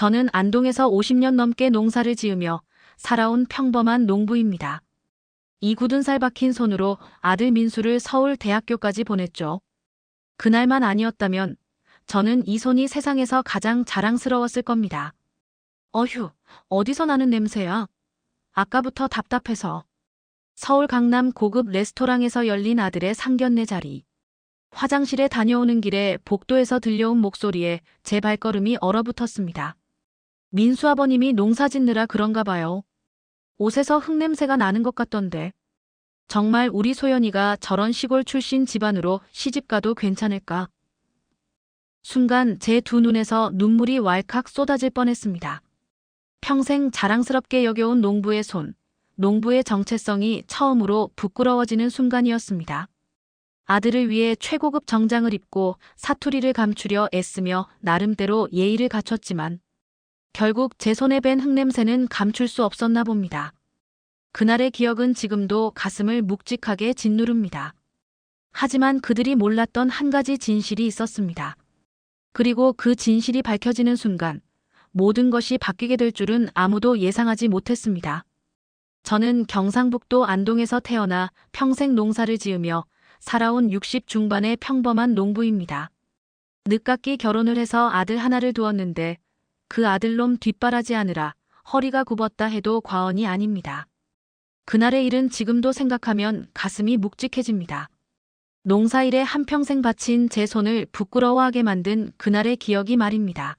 저는 안동에서 50년 넘게 농사를 지으며 살아온 평범한 농부입니다. 이 굳은 살 박힌 손으로 아들 민수를 서울 대학교까지 보냈죠. 그날만 아니었다면 저는 이 손이 세상에서 가장 자랑스러웠을 겁니다. 어휴, 어디서 나는 냄새야? 아까부터 답답해서. 서울 강남 고급 레스토랑에서 열린 아들의 상견례 자리. 화장실에 다녀오는 길에 복도에서 들려온 목소리에 제 발걸음이 얼어붙었습니다. 민수 아버님이 농사 짓느라 그런가 봐요. 옷에서 흙냄새가 나는 것 같던데. 정말 우리 소연이가 저런 시골 출신 집안으로 시집가도 괜찮을까? 순간 제 두 눈에서 눈물이 왈칵 쏟아질 뻔했습니다. 평생 자랑스럽게 여겨온 농부의 손, 농부의 정체성이 처음으로 부끄러워지는 순간이었습니다. 아들을 위해 최고급 정장을 입고 사투리를 감추려 애쓰며 나름대로 예의를 갖췄지만 결국 제 손에 밴 흙냄새는 감출 수 없었나 봅니다. 그날의 기억은 지금도 가슴을 묵직하게 짓누릅니다. 하지만 그들이 몰랐던 한 가지 진실이 있었습니다. 그리고 그 진실이 밝혀지는 순간 모든 것이 바뀌게 될 줄은 아무도 예상하지 못했습니다. 저는 경상북도 안동에서 태어나 평생 농사를 지으며 살아온 60 중반의 평범한 농부입니다. 늦깎이 결혼을 해서 아들 하나를 두었는데 그 아들놈 뒷바라지 하느라 허리가 굽었다 해도 과언이 아닙니다. 그날의 일은 지금도 생각하면 가슴이 묵직해집니다. 농사일에 한평생 바친 제 손을 부끄러워하게 만든 그날의 기억이 말입니다.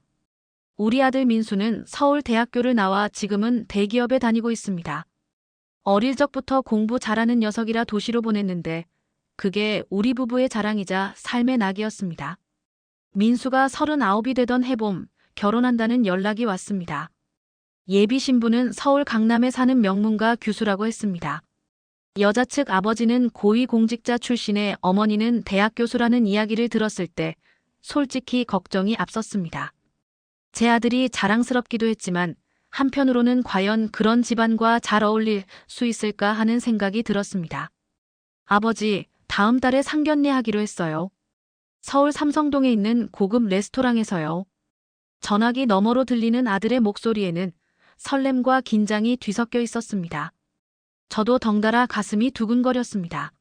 우리 아들 민수는 서울대학교를 나와 지금은 대기업에 다니고 있습니다. 어릴 적부터 공부 잘하는 녀석이라 도시로 보냈는데 그게 우리 부부의 자랑이자 삶의 낙이었습니다. 민수가 39이 되던 해봄 결혼한다는 연락이 왔습니다. 예비 신부는 서울 강남에 사는 명문가 교수라고 했습니다. 여자 측 아버지는 고위공직자 출신의 어머니는 대학 교수라는 이야기를 들었을 때 솔직히 걱정이 앞섰습니다. 제 아들이 자랑스럽기도 했지만 한편으로는 과연 그런 집안과 잘 어울릴 수 있을까 하는 생각이 들었습니다. 아버지, 다음 달에 상견례 하기로 했어요. 서울 삼성동에 있는 고급 레스토랑에서요. 전화기 너머로 들리는 아들의 목소리에는 설렘과 긴장이 뒤섞여 있었습니다. 저도 덩달아 가슴이 두근거렸습니다.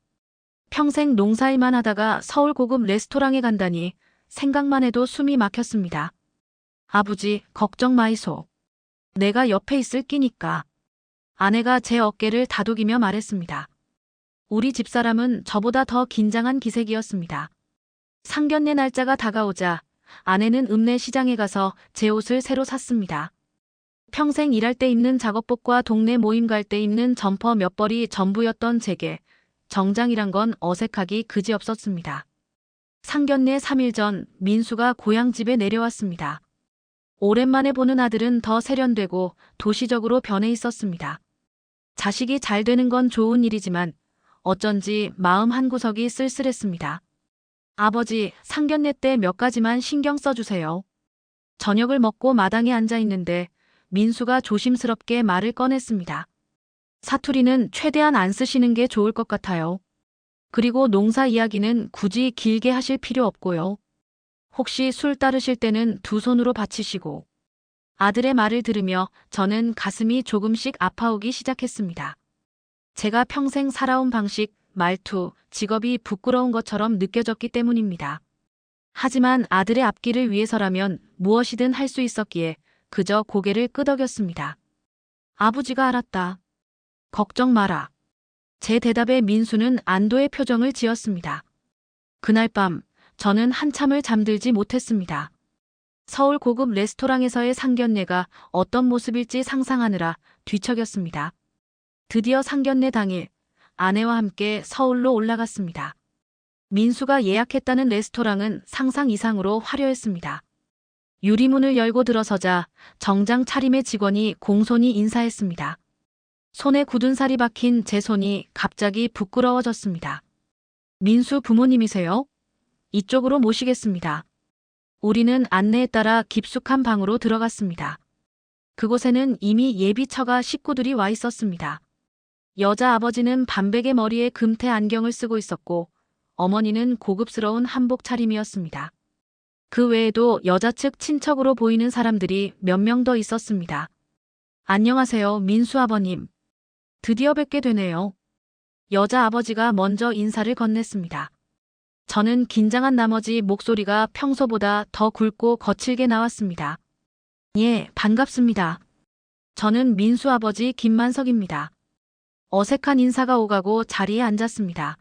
평생 농사일만 하다가 서울 고급 레스토랑에 간다니 생각만 해도 숨이 막혔습니다. 아버지, 걱정 마이소. 내가 옆에 있을 끼니까. 아내가 제 어깨를 다독이며 말했습니다. 우리 집사람은 저보다 더 긴장한 기색이었습니다. 상견례 날짜가 다가오자 아내는 읍내 시장에 가서 제 옷을 새로 샀습니다. 평생 일할 때 입는 작업복과 동네 모임 갈 때 입는 점퍼 몇 벌이 전부였던 제게 정장이란 건 어색하기 그지없었습니다. 상견례 3일 전 민수가 고향집에 내려왔습니다. 오랜만에 보는 아들은 더 세련되고 도시적으로 변해 있었습니다. 자식이 잘 되는 건 좋은 일이지만 어쩐지 마음 한구석이 쓸쓸했습니다. 아버지, 상견례 때 몇 가지만 신경 써주세요. 저녁을 먹고 마당에 앉아 있는데 민수가 조심스럽게 말을 꺼냈습니다. 사투리는 최대한 안 쓰시는 게 좋을 것 같아요. 그리고 농사 이야기는 굳이 길게 하실 필요 없고요. 혹시 술 따르실 때는 두 손으로 받치시고. 아들의 말을 들으며 저는 가슴이 조금씩 아파오기 시작했습니다. 제가 평생 살아온 방식, 말투, 직업이 부끄러운 것처럼 느껴졌기 때문입니다. 하지만 아들의 앞길을 위해서라면 무엇이든 할 수 있었기에 그저 고개를 끄덕였습니다. 아버지가 알았다. 걱정 마라. 제 대답에 민수는 안도의 표정을 지었습니다. 그날 밤 저는 한참을 잠들지 못했습니다. 서울 고급 레스토랑에서의 상견례가 어떤 모습일지 상상하느라 뒤척였습니다. 드디어 상견례 당일 아내와 함께 서울로 올라갔습니다. 민수가 예약했다는 레스토랑은 상상 이상으로 화려했습니다. 유리문을 열고 들어서자 정장 차림의 직원이 공손히 인사했습니다. 손에 굳은 살이 박힌 제 손이 갑자기 부끄러워졌습니다. 민수 부모님이세요? 이쪽으로 모시겠습니다. 우리는 안내에 따라 깊숙한 방으로 들어갔습니다. 그곳에는 이미 예비처가 식구들이 와 있었습니다. 여자 아버지는 반백의 머리에 금태 안경을 쓰고 있었고 어머니는 고급스러운 한복 차림이었습니다. 그 외에도 여자 측 친척으로 보이는 사람들이 몇 명 더 있었습니다. 안녕하세요, 민수 아버님. 드디어 뵙게 되네요. 여자 아버지가 먼저 인사를 건넸습니다. 저는 긴장한 나머지 목소리가 평소보다 더 굵고 거칠게 나왔습니다. 예, 반갑습니다. 저는 민수 아버지 김만석입니다. 어색한 인사가 오가고 자리에 앉았습니다.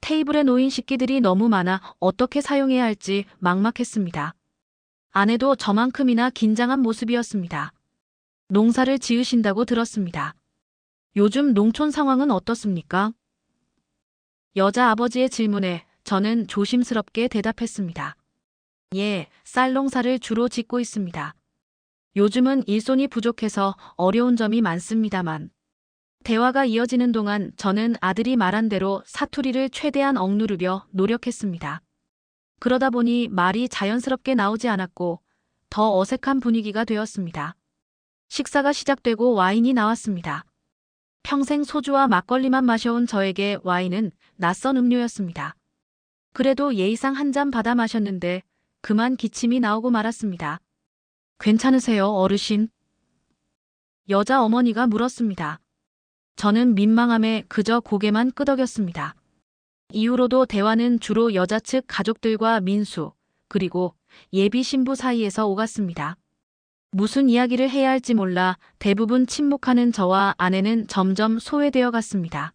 테이블에 놓인 식기들이 너무 많아 어떻게 사용해야 할지 막막했습니다. 아내도 저만큼이나 긴장한 모습이었습니다. 농사를 지으신다고 들었습니다. 요즘 농촌 상황은 어떻습니까? 여자 아버지의 질문에 저는 조심스럽게 대답했습니다. 예, 쌀 농사를 주로 짓고 있습니다. 요즘은 일손이 부족해서 어려운 점이 많습니다만. 대화가 이어지는 동안 저는 아들이 말한 대로 사투리를 최대한 억누르려 노력했습니다. 그러다 보니 말이 자연스럽게 나오지 않았고 더 어색한 분위기가 되었습니다. 식사가 시작되고 와인이 나왔습니다. 평생 소주와 막걸리만 마셔온 저에게 와인은 낯선 음료였습니다. 그래도 예의상 한 잔 받아 마셨는데 그만 기침이 나오고 말았습니다. 괜찮으세요, 어르신? 여자 어머니가 물었습니다. 저는 민망함에 그저 고개만 끄덕였습니다. 이후로도 대화는 주로 여자 측 가족들과 민수, 그리고 예비 신부 사이에서 오갔습니다. 무슨 이야기를 해야 할지 몰라 대부분 침묵하는 저와 아내는 점점 소외되어 갔습니다.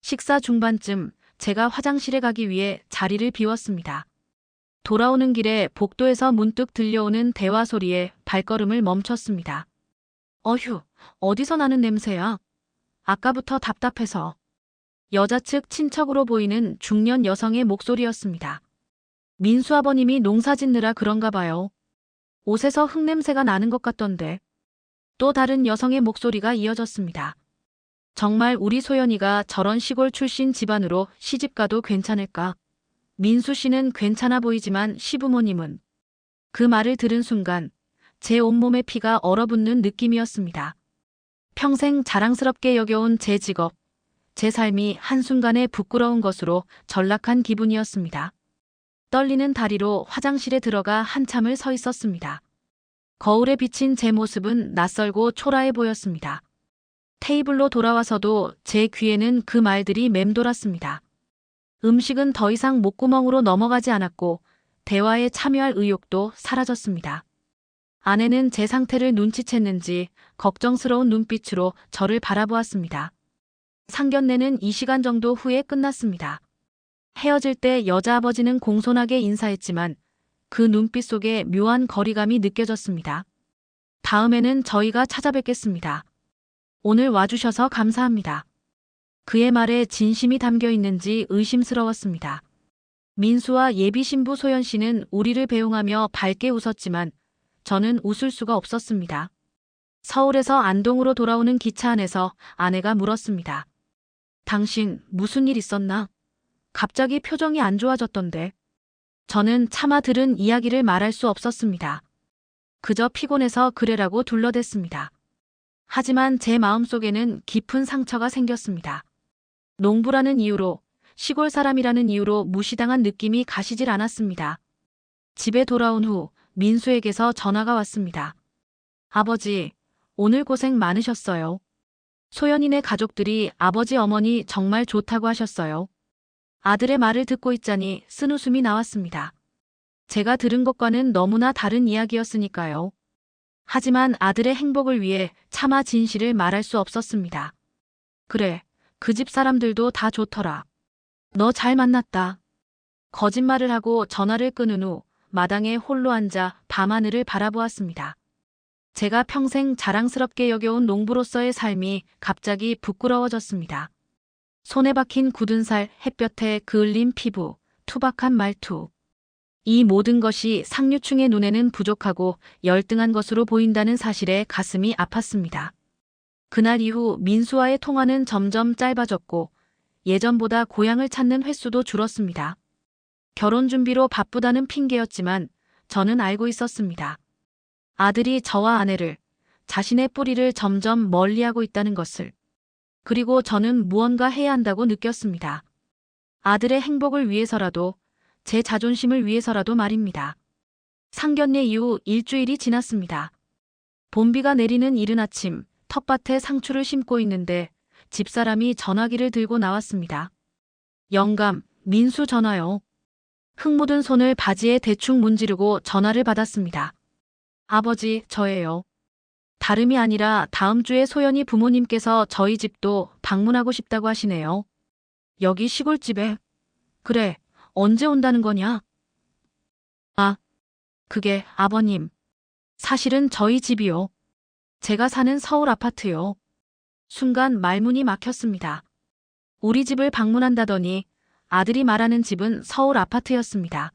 식사 중반쯤 제가 화장실에 가기 위해 자리를 비웠습니다. 돌아오는 길에 복도에서 문득 들려오는 대화 소리에 발걸음을 멈췄습니다. 어휴, 어디서 나는 냄새야? 아까부터 답답해서. 여자 측 친척으로 보이는 중년 여성의 목소리였습니다. 민수 아버님이 농사 짓느라 그런가 봐요. 옷에서 흙냄새가 나는 것 같던데. 또 다른 여성의 목소리가 이어졌습니다. 정말 우리 소연이가 저런 시골 출신 집안으로 시집가도 괜찮을까? 민수 씨는 괜찮아 보이지만 시부모님은. 그 말을 들은 순간 제 온몸에 피가 얼어붙는 느낌이었습니다. 평생 자랑스럽게 여겨온 제 직업, 제 삶이 한순간에 부끄러운 것으로 전락한 기분이었습니다. 떨리는 다리로 화장실에 들어가 한참을 서 있었습니다. 거울에 비친 제 모습은 낯설고 초라해 보였습니다. 테이블로 돌아와서도 제 귀에는 그 말들이 맴돌았습니다. 음식은 더 이상 목구멍으로 넘어가지 않았고 대화에 참여할 의욕도 사라졌습니다. 아내는 제 상태를 눈치챘는지 걱정스러운 눈빛으로 저를 바라보았습니다. 상견례는 이 시간 정도 후에 끝났습니다. 헤어질 때 여자 아버지는 공손하게 인사했지만 그 눈빛 속에 묘한 거리감이 느껴졌습니다. 다음에는 저희가 찾아뵙겠습니다. 오늘 와주셔서 감사합니다. 그의 말에 진심이 담겨 있는지 의심스러웠습니다. 민수와 예비 신부 소연 씨는 우리를 배웅하며 밝게 웃었지만 저는 웃을 수가 없었습니다. 서울에서 안동으로 돌아오는 기차 안에서 아내가 물었습니다. 당신 무슨 일 있었나? 갑자기 표정이 안 좋아졌던데. 저는 차마 들은 이야기를 말할 수 없었습니다. 그저 피곤해서 그래라고 둘러댔습니다. 하지만 제 마음속에는 깊은 상처가 생겼습니다. 농부라는 이유로, 시골 사람이라는 이유로 무시당한 느낌이 가시질 않았습니다. 집에 돌아온 후 민수에게서 전화가 왔습니다. 아버지, 오늘 고생 많으셨어요. 소연이네 가족들이 아버지 어머니 정말 좋다고 하셨어요. 아들의 말을 듣고 있자니 쓴웃음이 나왔습니다. 제가 들은 것과는 너무나 다른 이야기였으니까요. 하지만 아들의 행복을 위해 차마 진실을 말할 수 없었습니다. 그래, 그 집 사람들도 다 좋더라. 너 잘 만났다. 거짓말을 하고 전화를 끊은 후 마당에 홀로 앉아 밤하늘을 바라보았습니다. 제가 평생 자랑스럽게 여겨온 농부로서의 삶이 갑자기 부끄러워졌습니다. 손에 박힌 굳은 살, 햇볕에 그을린 피부, 투박한 말투. 이 모든 것이 상류층의 눈에는 부족하고 열등한 것으로 보인다는 사실에 가슴이 아팠습니다. 그날 이후 민수와의 통화는 점점 짧아졌고 예전보다 고향을 찾는 횟수도 줄었습니다. 결혼 준비로 바쁘다는 핑계였지만 저는 알고 있었습니다. 아들이 저와 아내를, 자신의 뿌리를 점점 멀리하고 있다는 것을. 그리고 저는 무언가 해야 한다고 느꼈습니다. 아들의 행복을 위해서라도, 제 자존심을 위해서라도 말입니다. 상견례 이후 일주일이 지났습니다. 봄비가 내리는 이른 아침, 텃밭에 상추를 심고 있는데 집사람이 전화기를 들고 나왔습니다. 영감, 민수 전화요. 흙 묻은 손을 바지에 대충 문지르고 전화를 받았습니다. 아버지, 저예요. 다름이 아니라 다음 주에 소연이 부모님께서 저희 집도 방문하고 싶다고 하시네요. 여기 시골집에. 그래, 언제 온다는 거냐? 아, 그게 아버님. 사실은 저희 집이요. 제가 사는 서울 아파트요. 순간 말문이 막혔습니다. 우리 집을 방문한다더니 아들이 말하는 집은 서울 아파트였습니다.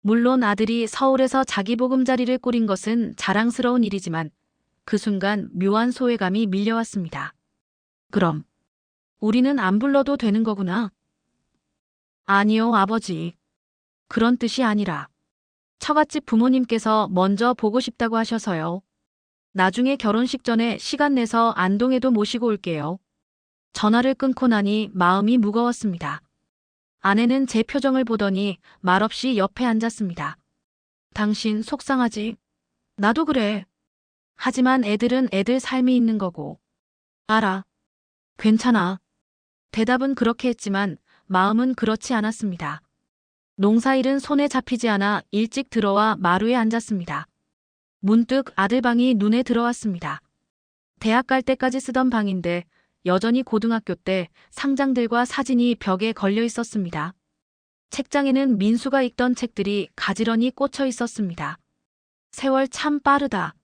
물론 아들이 서울에서 자기 보금자리를 꾸린 것은 자랑스러운 일이지만 그 순간 묘한 소외감이 밀려왔습니다. 그럼 우리는 안 불러도 되는 거구나. 아니요, 아버지. 그런 뜻이 아니라 처갓집 부모님께서 먼저 보고 싶다고 하셔서요. 나중에 결혼식 전에 시간 내서 안동에도 모시고 올게요. 전화를 끊고 나니 마음이 무거웠습니다. 아내는 제 표정을 보더니 말없이 옆에 앉았습니다. 당신 속상하지? 나도 그래. 하지만 애들은 애들 삶이 있는 거고. 알아. 괜찮아. 대답은 그렇게 했지만 마음은 그렇지 않았습니다. 농사일은 손에 잡히지 않아 일찍 들어와 마루에 앉았습니다. 문득 아들 방이 눈에 들어왔습니다. 대학 갈 때까지 쓰던 방인데 여전히 고등학교 때 상장들과 사진이 벽에 걸려 있었습니다. 책장에는 민수가 읽던 책들이 가지런히 꽂혀 있었습니다. 세월 참 빠르다.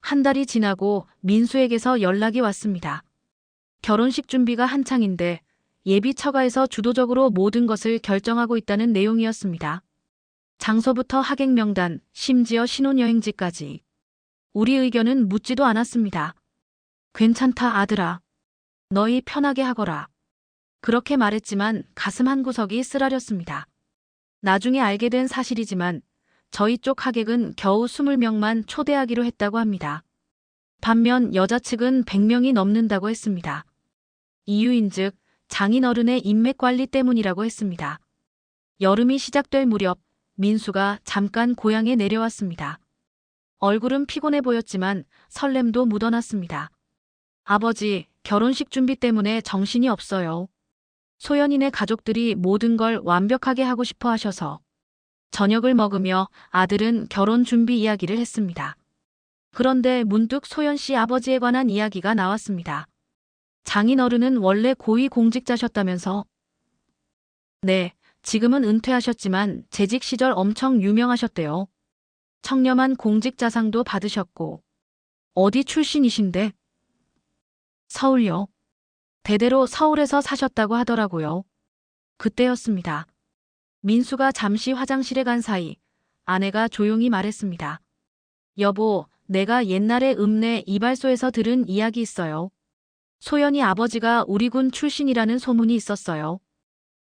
한 달이 지나고 민수에게서 연락이 왔습니다. 결혼식 준비가 한창인데 예비 처가에서 주도적으로 모든 것을 결정하고 있다는 내용이었습니다. 장소부터 하객 명단, 심지어 신혼여행지까지. 우리 의견은 묻지도 않았습니다. 괜찮다, 아들아. 너희 편하게 하거라. 그렇게 말했지만 가슴 한구석이 쓰라렸습니다. 나중에 알게 된 사실이지만 저희 쪽 하객은 겨우 20명만 초대하기로 했다고 합니다. 반면 여자 측은 100명이 넘는다고 했습니다. 이유인즉 장인어른의 인맥관리 때문이라고 했습니다. 여름이 시작될 무렵 민수가 잠깐 고향에 내려왔습니다. 얼굴은 피곤해 보였지만 설렘도 묻어났습니다. 아버지, 결혼식 준비 때문에 정신이 없어요. 소연이네 가족들이 모든 걸 완벽하게 하고 싶어 하셔서. 저녁을 먹으며 아들은 결혼 준비 이야기를 했습니다. 그런데 문득 소연 씨 아버지에 관한 이야기가 나왔습니다. 장인어른은 원래 고위 공직자셨다면서? 네, 지금은 은퇴하셨지만 재직 시절 엄청 유명하셨대요. 청렴한 공직자상도 받으셨고. 어디 출신이신데? 서울요. 대대로 서울에서 사셨다고 하더라고요. 그때였습니다. 민수가 잠시 화장실에 간 사이 아내가 조용히 말했습니다. 여보, 내가 옛날에 읍내 이발소에서 들은 이야기 있어요. 소연이 아버지가 우리 군 출신이라는 소문이 있었어요.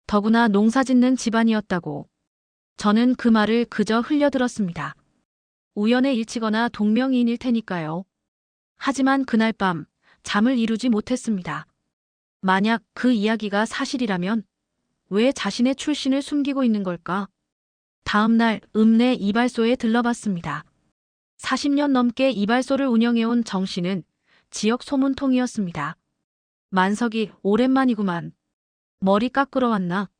더구나 농사짓는 집안이었다고. 저는 그 말을 그저 흘려들었습니다. 우연의 일치거나 동명이인일 테니까요. 하지만 그날 밤 잠을 이루지 못했습니다. 만약 그 이야기가 사실이라면 왜 자신의 출신을 숨기고 있는 걸까? 다음 날 읍내 이발소에 들러봤습니다. 40년 넘게 이발소를 운영해온 정 씨는 지역 소문통이었습니다. 만석이 오랜만이구만. 머리 깎으러 왔나?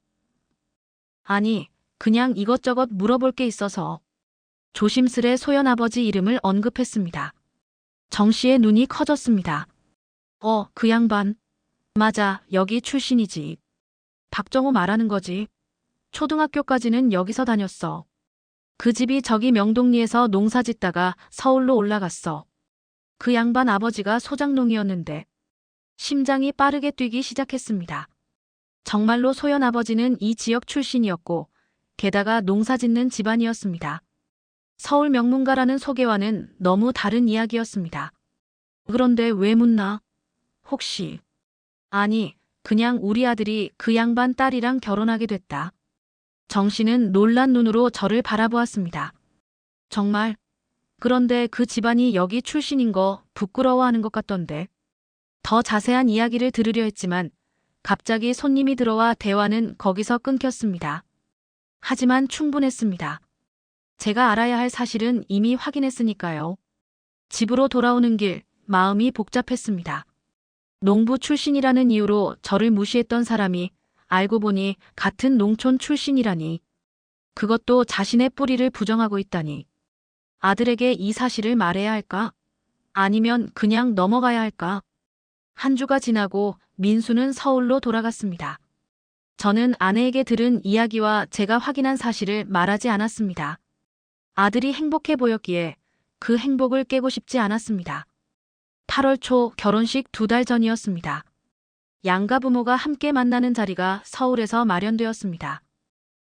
아니, 그냥 이것저것 물어볼 게 있어서. 조심스레 소연 아버지 이름을 언급했습니다. 정 씨의 눈이 커졌습니다. 그 양반. 맞아, 여기 출신이지. 박정호 말하는 거지. 초등학교까지는 여기서 다녔어. 그 집이 저기 명동리에서 농사 짓다가 서울로 올라갔어. 그 양반 아버지가 소장농이었는데 심장이 빠르게 뛰기 시작했습니다. 정말로 소연 아버지는 이 지역 출신이었고 게다가 농사 짓는 집안이었습니다. 서울 명문가라는 소개와는 너무 다른 이야기였습니다. 그런데 왜 묻나? 혹시. 아니, 그냥 우리 아들이 그 양반 딸이랑 결혼하게 됐다. 정 씨는 놀란 눈으로 저를 바라보았습니다. 정말? 그런데 그 집안이 여기 출신인 거 부끄러워하는 것 같던데. 더 자세한 이야기를 들으려 했지만 갑자기 손님이 들어와 대화는 거기서 끊겼습니다. 하지만 충분했습니다. 제가 알아야 할 사실은 이미 확인했으니까요. 집으로 돌아오는 길, 마음이 복잡했습니다. 농부 출신이라는 이유로 저를 무시했던 사람이 알고 보니 같은 농촌 출신이라니. 그것도 자신의 뿌리를 부정하고 있다니. 아들에게 이 사실을 말해야 할까? 아니면 그냥 넘어가야 할까? 한 주가 지나고 민수는 서울로 돌아갔습니다. 저는 아내에게 들은 이야기와 제가 확인한 사실을 말하지 않았습니다. 아들이 행복해 보였기에 그 행복을 깨고 싶지 않았습니다. 8월 초 결혼식 2달 전이었습니다. 양가 부모가 함께 만나는 자리가 서울에서 마련되었습니다.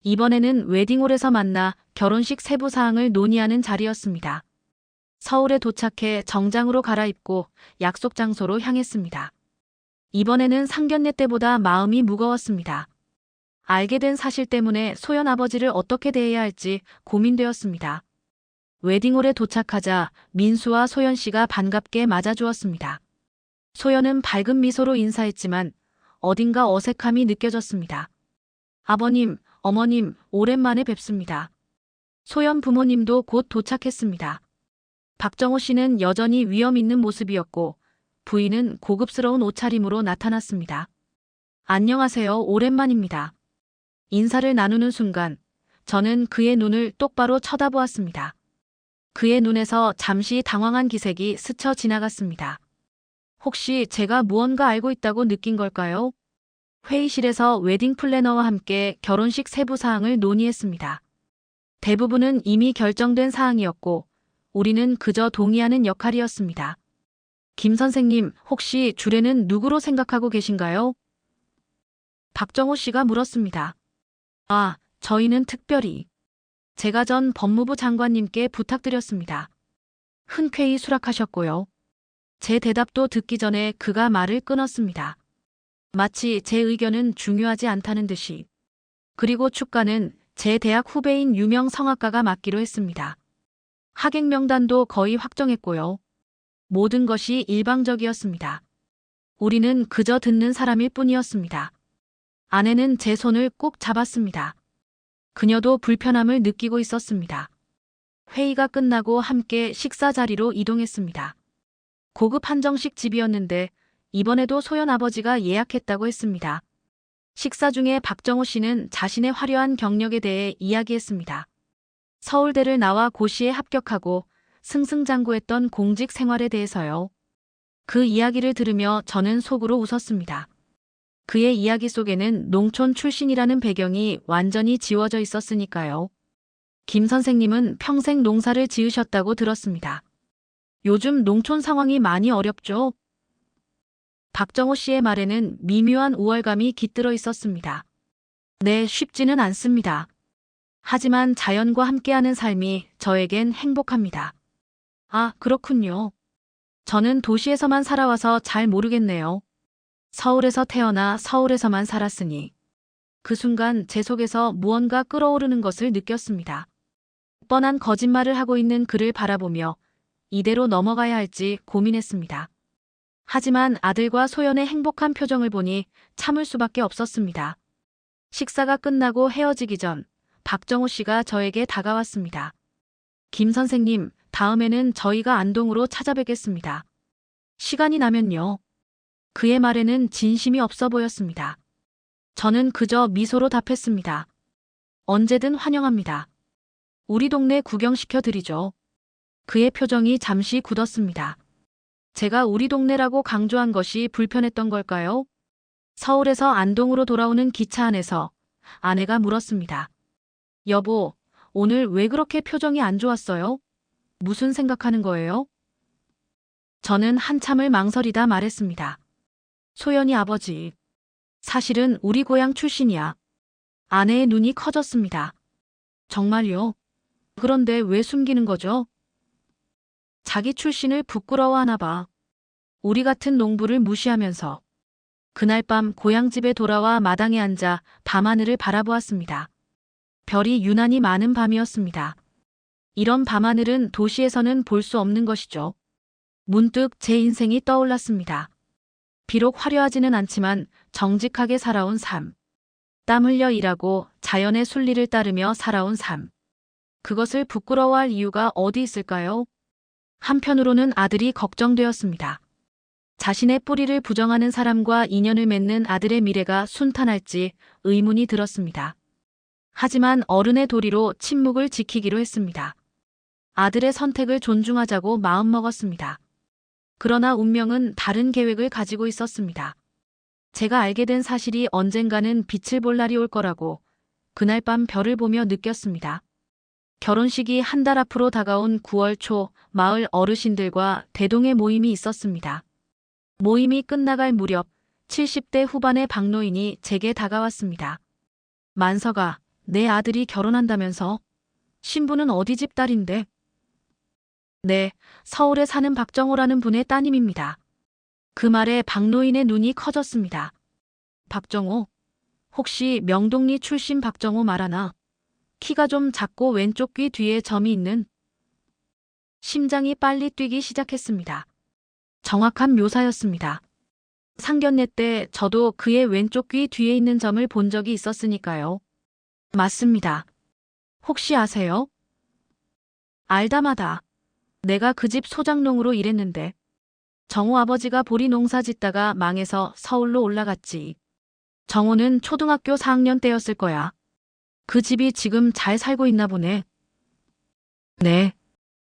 이번에는 웨딩홀에서 만나 결혼식 세부 사항을 논의하는 자리였습니다. 서울에 도착해 정장으로 갈아입고 약속 장소로 향했습니다. 이번에는 상견례 때보다 마음이 무거웠습니다. 알게 된 사실 때문에 소연 아버지를 어떻게 대해야 할지 고민되었습니다. 웨딩홀에 도착하자 민수와 소연 씨가 반갑게 맞아주었습니다. 소연은 밝은 미소로 인사했지만 어딘가 어색함이 느껴졌습니다. 아버님, 어머님, 오랜만에 뵙습니다. 소연 부모님도 곧 도착했습니다. 박정호 씨는 여전히 위험 있는 모습이었고 부인은 고급스러운 옷차림으로 나타났습니다. 안녕하세요, 오랜만입니다. 인사를 나누는 순간 저는 그의 눈을 똑바로 쳐다보았습니다. 그의 눈에서 잠시 당황한 기색이 스쳐 지나갔습니다. 혹시 제가 무언가 알고 있다고 느낀 걸까요? 회의실에서 웨딩 플래너와 함께 결혼식 세부 사항을 논의했습니다. 대부분은 이미 결정된 사항이었고 우리는 그저 동의하는 역할이었습니다. 김 선생님, 혹시 주례는 누구로 생각하고 계신가요? 박정호 씨가 물었습니다. 아, 저희는 특별히 제가 전 법무부 장관님께 부탁드렸습니다. 흔쾌히 수락하셨고요. 제 대답도 듣기 전에 그가 말을 끊었습니다. 마치 제 의견은 중요하지 않다는 듯이. 그리고 축가는 제 대학 후배인 유명 성악가가 맡기로 했습니다. 하객 명단도 거의 확정했고요. 모든 것이 일방적이었습니다. 우리는 그저 듣는 사람일 뿐이었습니다. 아내는 제 손을 꼭 잡았습니다. 그녀도 불편함을 느끼고 있었습니다. 회의가 끝나고 함께 식사 자리로 이동했습니다. 고급 한정식 집이었는데 이번에도 소연 아버지가 예약했다고 했습니다. 식사 중에 박정호 씨는 자신의 화려한 경력에 대해 이야기했습니다. 서울대를 나와 고시에 합격하고 승승장구했던 공직 생활에 대해서요. 그 이야기를 들으며 저는 속으로 웃었습니다. 그의 이야기 속에는 농촌 출신이라는 배경이 완전히 지워져 있었으니까요. 김 선생님은 평생 농사를 지으셨다고 들었습니다. 요즘 농촌 상황이 많이 어렵죠? 박정호 씨의 말에는 미묘한 우월감이 깃들어 있었습니다. 네, 쉽지는 않습니다. 하지만 자연과 함께하는 삶이 저에겐 행복합니다. 아, 그렇군요. 저는 도시에서만 살아와서 잘 모르겠네요. 서울에서 태어나 서울에서만 살았으니. 그 순간 제 속에서 무언가 끓어오르는 것을 느꼈습니다. 뻔한 거짓말을 하고 있는 그를 바라보며 이대로 넘어가야 할지 고민했습니다. 하지만 아들과 소연의 행복한 표정을 보니 참을 수밖에 없었습니다. 식사가 끝나고 헤어지기 전 박정호 씨가 저에게 다가왔습니다. 김 선생님, 다음에는 저희가 안동으로 찾아뵙겠습니다. 시간이 나면요. 그의 말에는 진심이 없어 보였습니다. 저는 그저 미소로 답했습니다. 언제든 환영합니다. 우리 동네 구경시켜 드리죠. 그의 표정이 잠시 굳었습니다. 제가 우리 동네라고 강조한 것이 불편했던 걸까요? 서울에서 안동으로 돌아오는 기차 안에서 아내가 물었습니다. 여보, 오늘 왜 그렇게 표정이 안 좋았어요? 무슨 생각하는 거예요? 저는 한참을 망설이다 말했습니다. 소연이 아버지. 사실은 우리 고향 출신이야. 아내의 눈이 커졌습니다. 정말요? 그런데 왜 숨기는 거죠? 자기 출신을 부끄러워하나 봐. 우리 같은 농부를 무시하면서. 그날 밤 고향집에 돌아와 마당에 앉아 밤하늘을 바라보았습니다. 별이 유난히 많은 밤이었습니다. 이런 밤하늘은 도시에서는 볼 수 없는 것이죠. 문득 제 인생이 떠올랐습니다. 비록 화려하지는 않지만 정직하게 살아온 삶. 땀 흘려 일하고 자연의 순리를 따르며 살아온 삶. 그것을 부끄러워할 이유가 어디 있을까요? 한편으로는 아들이 걱정되었습니다. 자신의 뿌리를 부정하는 사람과 인연을 맺는 아들의 미래가 순탄할지 의문이 들었습니다. 하지만 어른의 도리로 침묵을 지키기로 했습니다. 아들의 선택을 존중하자고 마음먹었습니다. 그러나 운명은 다른 계획을 가지고 있었습니다. 제가 알게 된 사실이 언젠가는 빛을 볼 날이 올 거라고 그날 밤 별을 보며 느꼈습니다. 결혼식이 한 달 앞으로 다가온 9월 초 마을 어르신들과 대동의 모임이 있었습니다. 모임이 끝나갈 무렵 70대 후반의 박노인이 제게 다가왔습니다. 만서가, 내 아들이 결혼한다면서? 신부는 어디 집 딸인데? 네, 서울에 사는 박정호라는 분의 따님입니다. 그 말에 박노인의 눈이 커졌습니다. 박정호? 혹시 명동리 출신 박정호 말하나? 키가 좀 작고 왼쪽 귀 뒤에 점이 있는? 심장이 빨리 뛰기 시작했습니다. 정확한 묘사였습니다. 상견례 때 저도 그의 왼쪽 귀 뒤에 있는 점을 본 적이 있었으니까요. 맞습니다. 혹시 아세요? 알다마다. 내가 그 집 소장농으로 일했는데 정호 아버지가 보리 농사 짓다가 망해서 서울로 올라갔지. 정호는 초등학교 4학년 때였을 거야. 그 집이 지금 잘 살고 있나 보네. 네.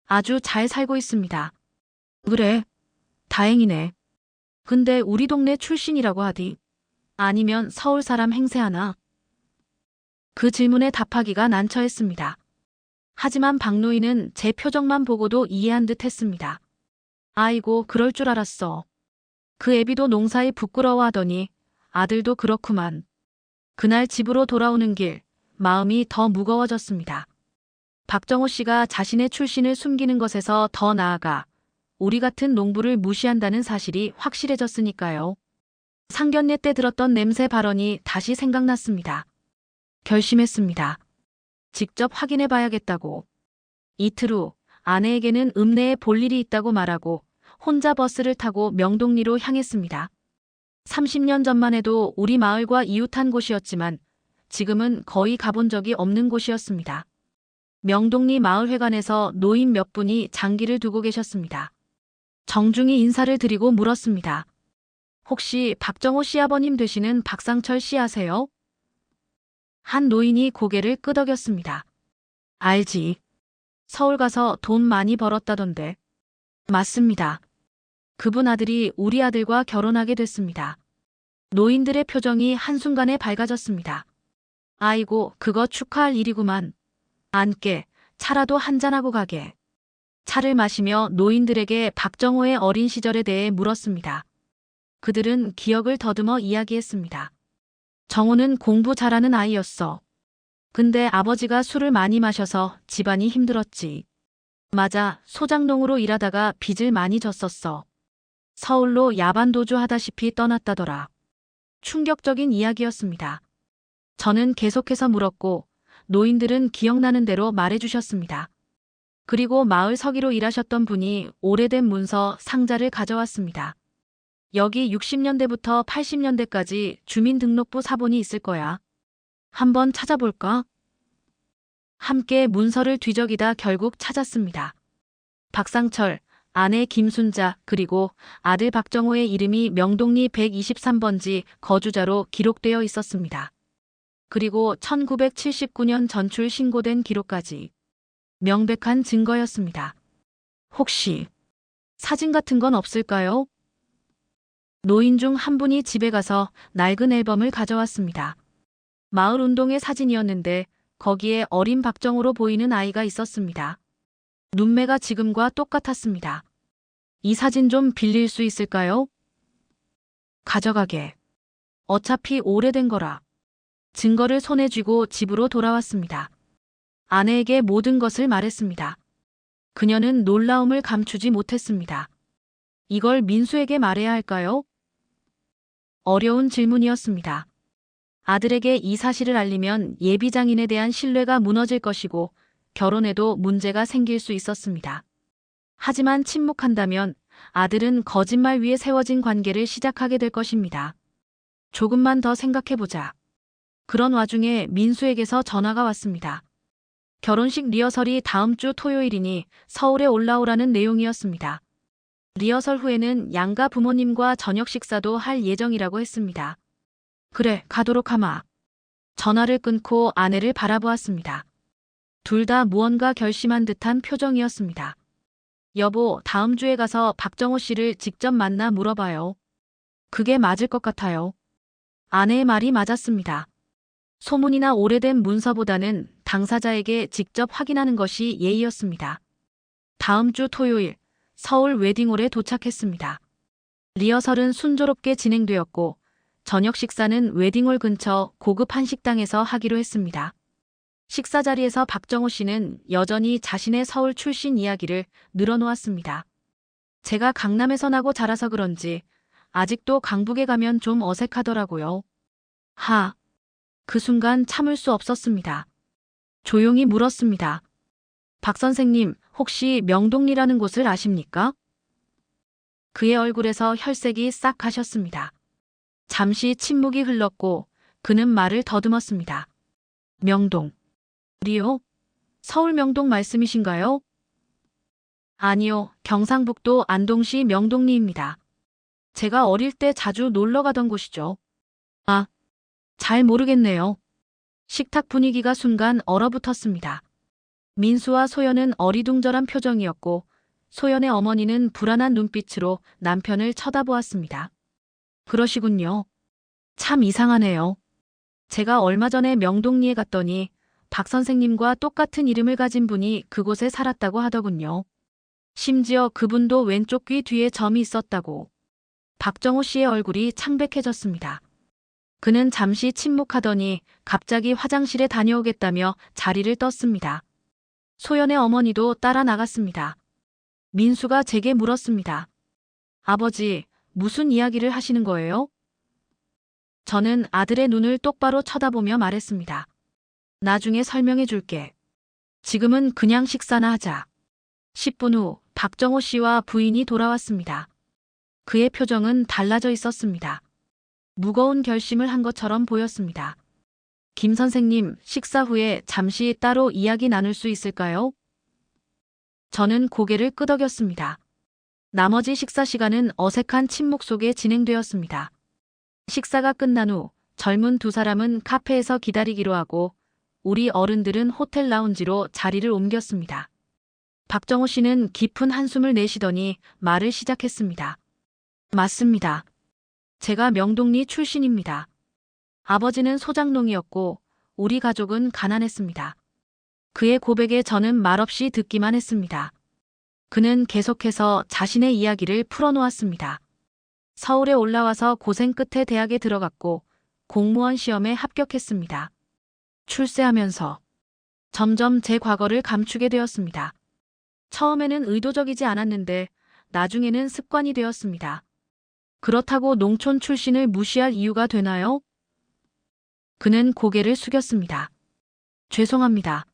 아주 잘 살고 있습니다. 그래. 다행이네. 근데 우리 동네 출신이라고 하디. 아니면 서울 사람 행세하나? 그 질문에 답하기가 난처했습니다. 하지만 박노인은 제 표정만 보고도 이해한 듯 했습니다. 아이고, 그럴 줄 알았어. 그 애비도 농사에 부끄러워하더니 아들도 그렇구만. 그날 집으로 돌아오는 길, 마음이 더 무거워졌습니다. 박정호 씨가 자신의 출신을 숨기는 것에서 더 나아가 우리 같은 농부를 무시한다는 사실이 확실해졌으니까요. 상견례 때 들었던 냄새 발언이 다시 생각났습니다. 결심했습니다. 직접 확인해 봐야겠다고. 이틀 후 아내에게는 읍내에 볼 일이 있다고 말하고 혼자 버스를 타고 명동리로 향했습니다. 30년 전만 해도 우리 마을과 이웃한 곳이었지만 지금은 거의 가본 적이 없는 곳이었습니다. 명동리 마을회관에서 노인 몇 분이 장기를 두고 계셨습니다. 정중히 인사를 드리고 물었습니다. 혹시 박정호 씨아버님 되시는 박상철 씨 아세요? 한 노인이 고개를 끄덕였습니다. 알지. 서울 가서 돈 많이 벌었다던데. 맞습니다. 그분 아들이 우리 아들과 결혼하게 됐습니다. 노인들의 표정이 한순간에 밝아졌습니다. 아이고, 그거 축하할 일이구만. 앉게, 차라도 한잔하고 가게. 차를 마시며 노인들에게 박정호의 어린 시절에 대해 물었습니다. 그들은 기억을 더듬어 이야기했습니다. 정호는 공부 잘하는 아이였어. 근데 아버지가 술을 많이 마셔서 집안이 힘들었지. 맞아, 소장농으로 일하다가 빚을 많이 졌었어. 서울로 야반도주 하다시피 떠났다더라. 충격적인 이야기였습니다. 저는 계속해서 물었고 노인들은 기억나는 대로 말해주셨습니다. 그리고 마을 서기로 일하셨던 분이 오래된 문서 상자를 가져왔습니다. 여기 60년대부터 80년대까지 주민등록부 사본이 있을 거야. 한번 찾아볼까? 함께 문서를 뒤적이다 결국 찾았습니다. 박상철, 아내 김순자, 그리고 아들 박정호의 이름이 명동리 123번지 거주자로 기록되어 있었습니다. 그리고 1979년 전출 신고된 기록까지. 명백한 증거였습니다. 혹시 사진 같은 건 없을까요? 노인 중 한 분이 집에 가서 낡은 앨범을 가져왔습니다. 마을 운동회 사진이었는데 거기에 어린 박정호로 보이는 아이가 있었습니다. 눈매가 지금과 똑같았습니다. 이 사진 좀 빌릴 수 있을까요? 가져가게. 어차피 오래된 거라. 증거를 손에 쥐고 집으로 돌아왔습니다. 아내에게 모든 것을 말했습니다. 그녀는 놀라움을 감추지 못했습니다. 이걸 민수에게 말해야 할까요? 어려운 질문이었습니다. 아들에게 이 사실을 알리면 예비장인에 대한 신뢰가 무너질 것이고 결혼에도 문제가 생길 수 있었습니다. 하지만 침묵한다면 아들은 거짓말 위에 세워진 관계를 시작하게 될 것입니다. 조금만 더 생각해보자. 그런 와중에 민수에게서 전화가 왔습니다. 결혼식 리허설이 다음 주 토요일이니 서울에 올라오라는 내용이었습니다. 리허설 후에는 양가 부모님과 저녁 식사도 할 예정이라고 했습니다. 그래, 가도록 하마. 전화를 끊고 아내를 바라보았습니다. 둘 다 무언가 결심한 듯한 표정이었습니다. 여보, 다음 주에 가서 박정호 씨를 직접 만나 물어봐요. 그게 맞을 것 같아요. 아내의 말이 맞았습니다. 소문이나 오래된 문서보다는 당사자에게 직접 확인하는 것이 예의였습니다. 다음 주 토요일, 서울 웨딩홀에 도착했습니다. 리허설은 순조롭게 진행되었고 저녁 식사는 웨딩홀 근처 고급 한식당에서 하기로 했습니다. 식사 자리에서 박정호 씨는 여전히 자신의 서울 출신 이야기를 늘어놓았습니다. 제가 강남에서 나고 자라서 그런지 아직도 강북에 가면 좀 어색하더라고요. 그 순간 참을 수 없었습니다. 조용히 물었습니다. 박 선생님, 혹시 명동리라는 곳을 아십니까? 그의 얼굴에서 혈색이 싹 가셨습니다. 잠시 침묵이 흘렀고 그는 말을 더듬었습니다. 명동. 리요? 서울 명동 말씀이신가요? 아니요, 경상북도 안동시 명동리입니다. 제가 어릴 때 자주 놀러 가던 곳이죠. 잘 모르겠네요. 식탁 분위기가 순간 얼어붙었습니다. 민수와 소연은 어리둥절한 표정이었고 소연의 어머니는 불안한 눈빛으로 남편을 쳐다보았습니다. 그러시군요. 참 이상하네요. 제가 얼마 전에 명동리에 갔더니 박 선생님과 똑같은 이름을 가진 분이 그곳에 살았다고 하더군요. 심지어 그분도 왼쪽 귀 뒤에 점이 있었다고. 박정호 씨의 얼굴이 창백해졌습니다. 그는 잠시 침묵하더니 갑자기 화장실에 다녀오겠다며 자리를 떴습니다. 소연의 어머니도 따라 나갔습니다. 민수가 제게 물었습니다. 아버지, 무슨 이야기를 하시는 거예요? 저는 아들의 눈을 똑바로 쳐다보며 말했습니다. 나중에 설명해 줄게. 지금은 그냥 식사나 하자. 10분 후 박정호 씨와 부인이 돌아왔습니다. 그의 표정은 달라져 있었습니다. 무거운 결심을 한 것처럼 보였습니다. 김 선생님, 식사 후에 잠시 따로 이야기 나눌 수 있을까요? 저는 고개를 끄덕였습니다. 나머지 식사 시간은 어색한 침묵 속에 진행되었습니다. 식사가 끝난 후 젊은 두 사람은 카페에서 기다리기로 하고 우리 어른들은 호텔 라운지로 자리를 옮겼습니다. 박정호 씨는 깊은 한숨을 내쉬더니 말을 시작했습니다. 맞습니다. 제가 명동리 출신입니다. 아버지는 소장농이었고 우리 가족은 가난했습니다. 그의 고백에 저는 말없이 듣기만 했습니다. 그는 계속해서 자신의 이야기를 풀어놓았습니다. 서울에 올라와서 고생 끝에 대학에 들어갔고 공무원 시험에 합격했습니다. 출세하면서 점점 제 과거를 감추게 되었습니다. 처음에는 의도적이지 않았는데 나중에는 습관이 되었습니다. 그렇다고 농촌 출신을 무시할 이유가 되나요? 그는 고개를 숙였습니다. 죄송합니다.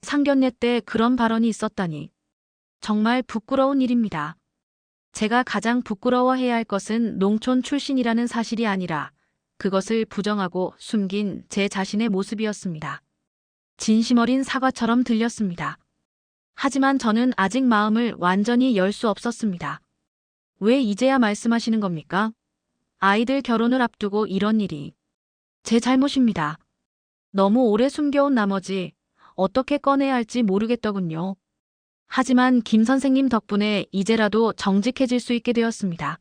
상견례 때 그런 발언이 있었다니. 정말 부끄러운 일입니다. 제가 가장 부끄러워해야 할 것은 농촌 출신이라는 사실이 아니라 그것을 부정하고 숨긴 제 자신의 모습이었습니다. 진심 어린 사과처럼 들렸습니다. 하지만 저는 아직 마음을 완전히 열 수 없었습니다. 왜 이제야 말씀하시는 겁니까? 아이들 결혼을 앞두고 이런 일이. 제 잘못입니다. 너무 오래 숨겨온 나머지 어떻게 꺼내야 할지 모르겠더군요. 하지만 김 선생님 덕분에 이제라도 정직해질 수 있게 되었습니다.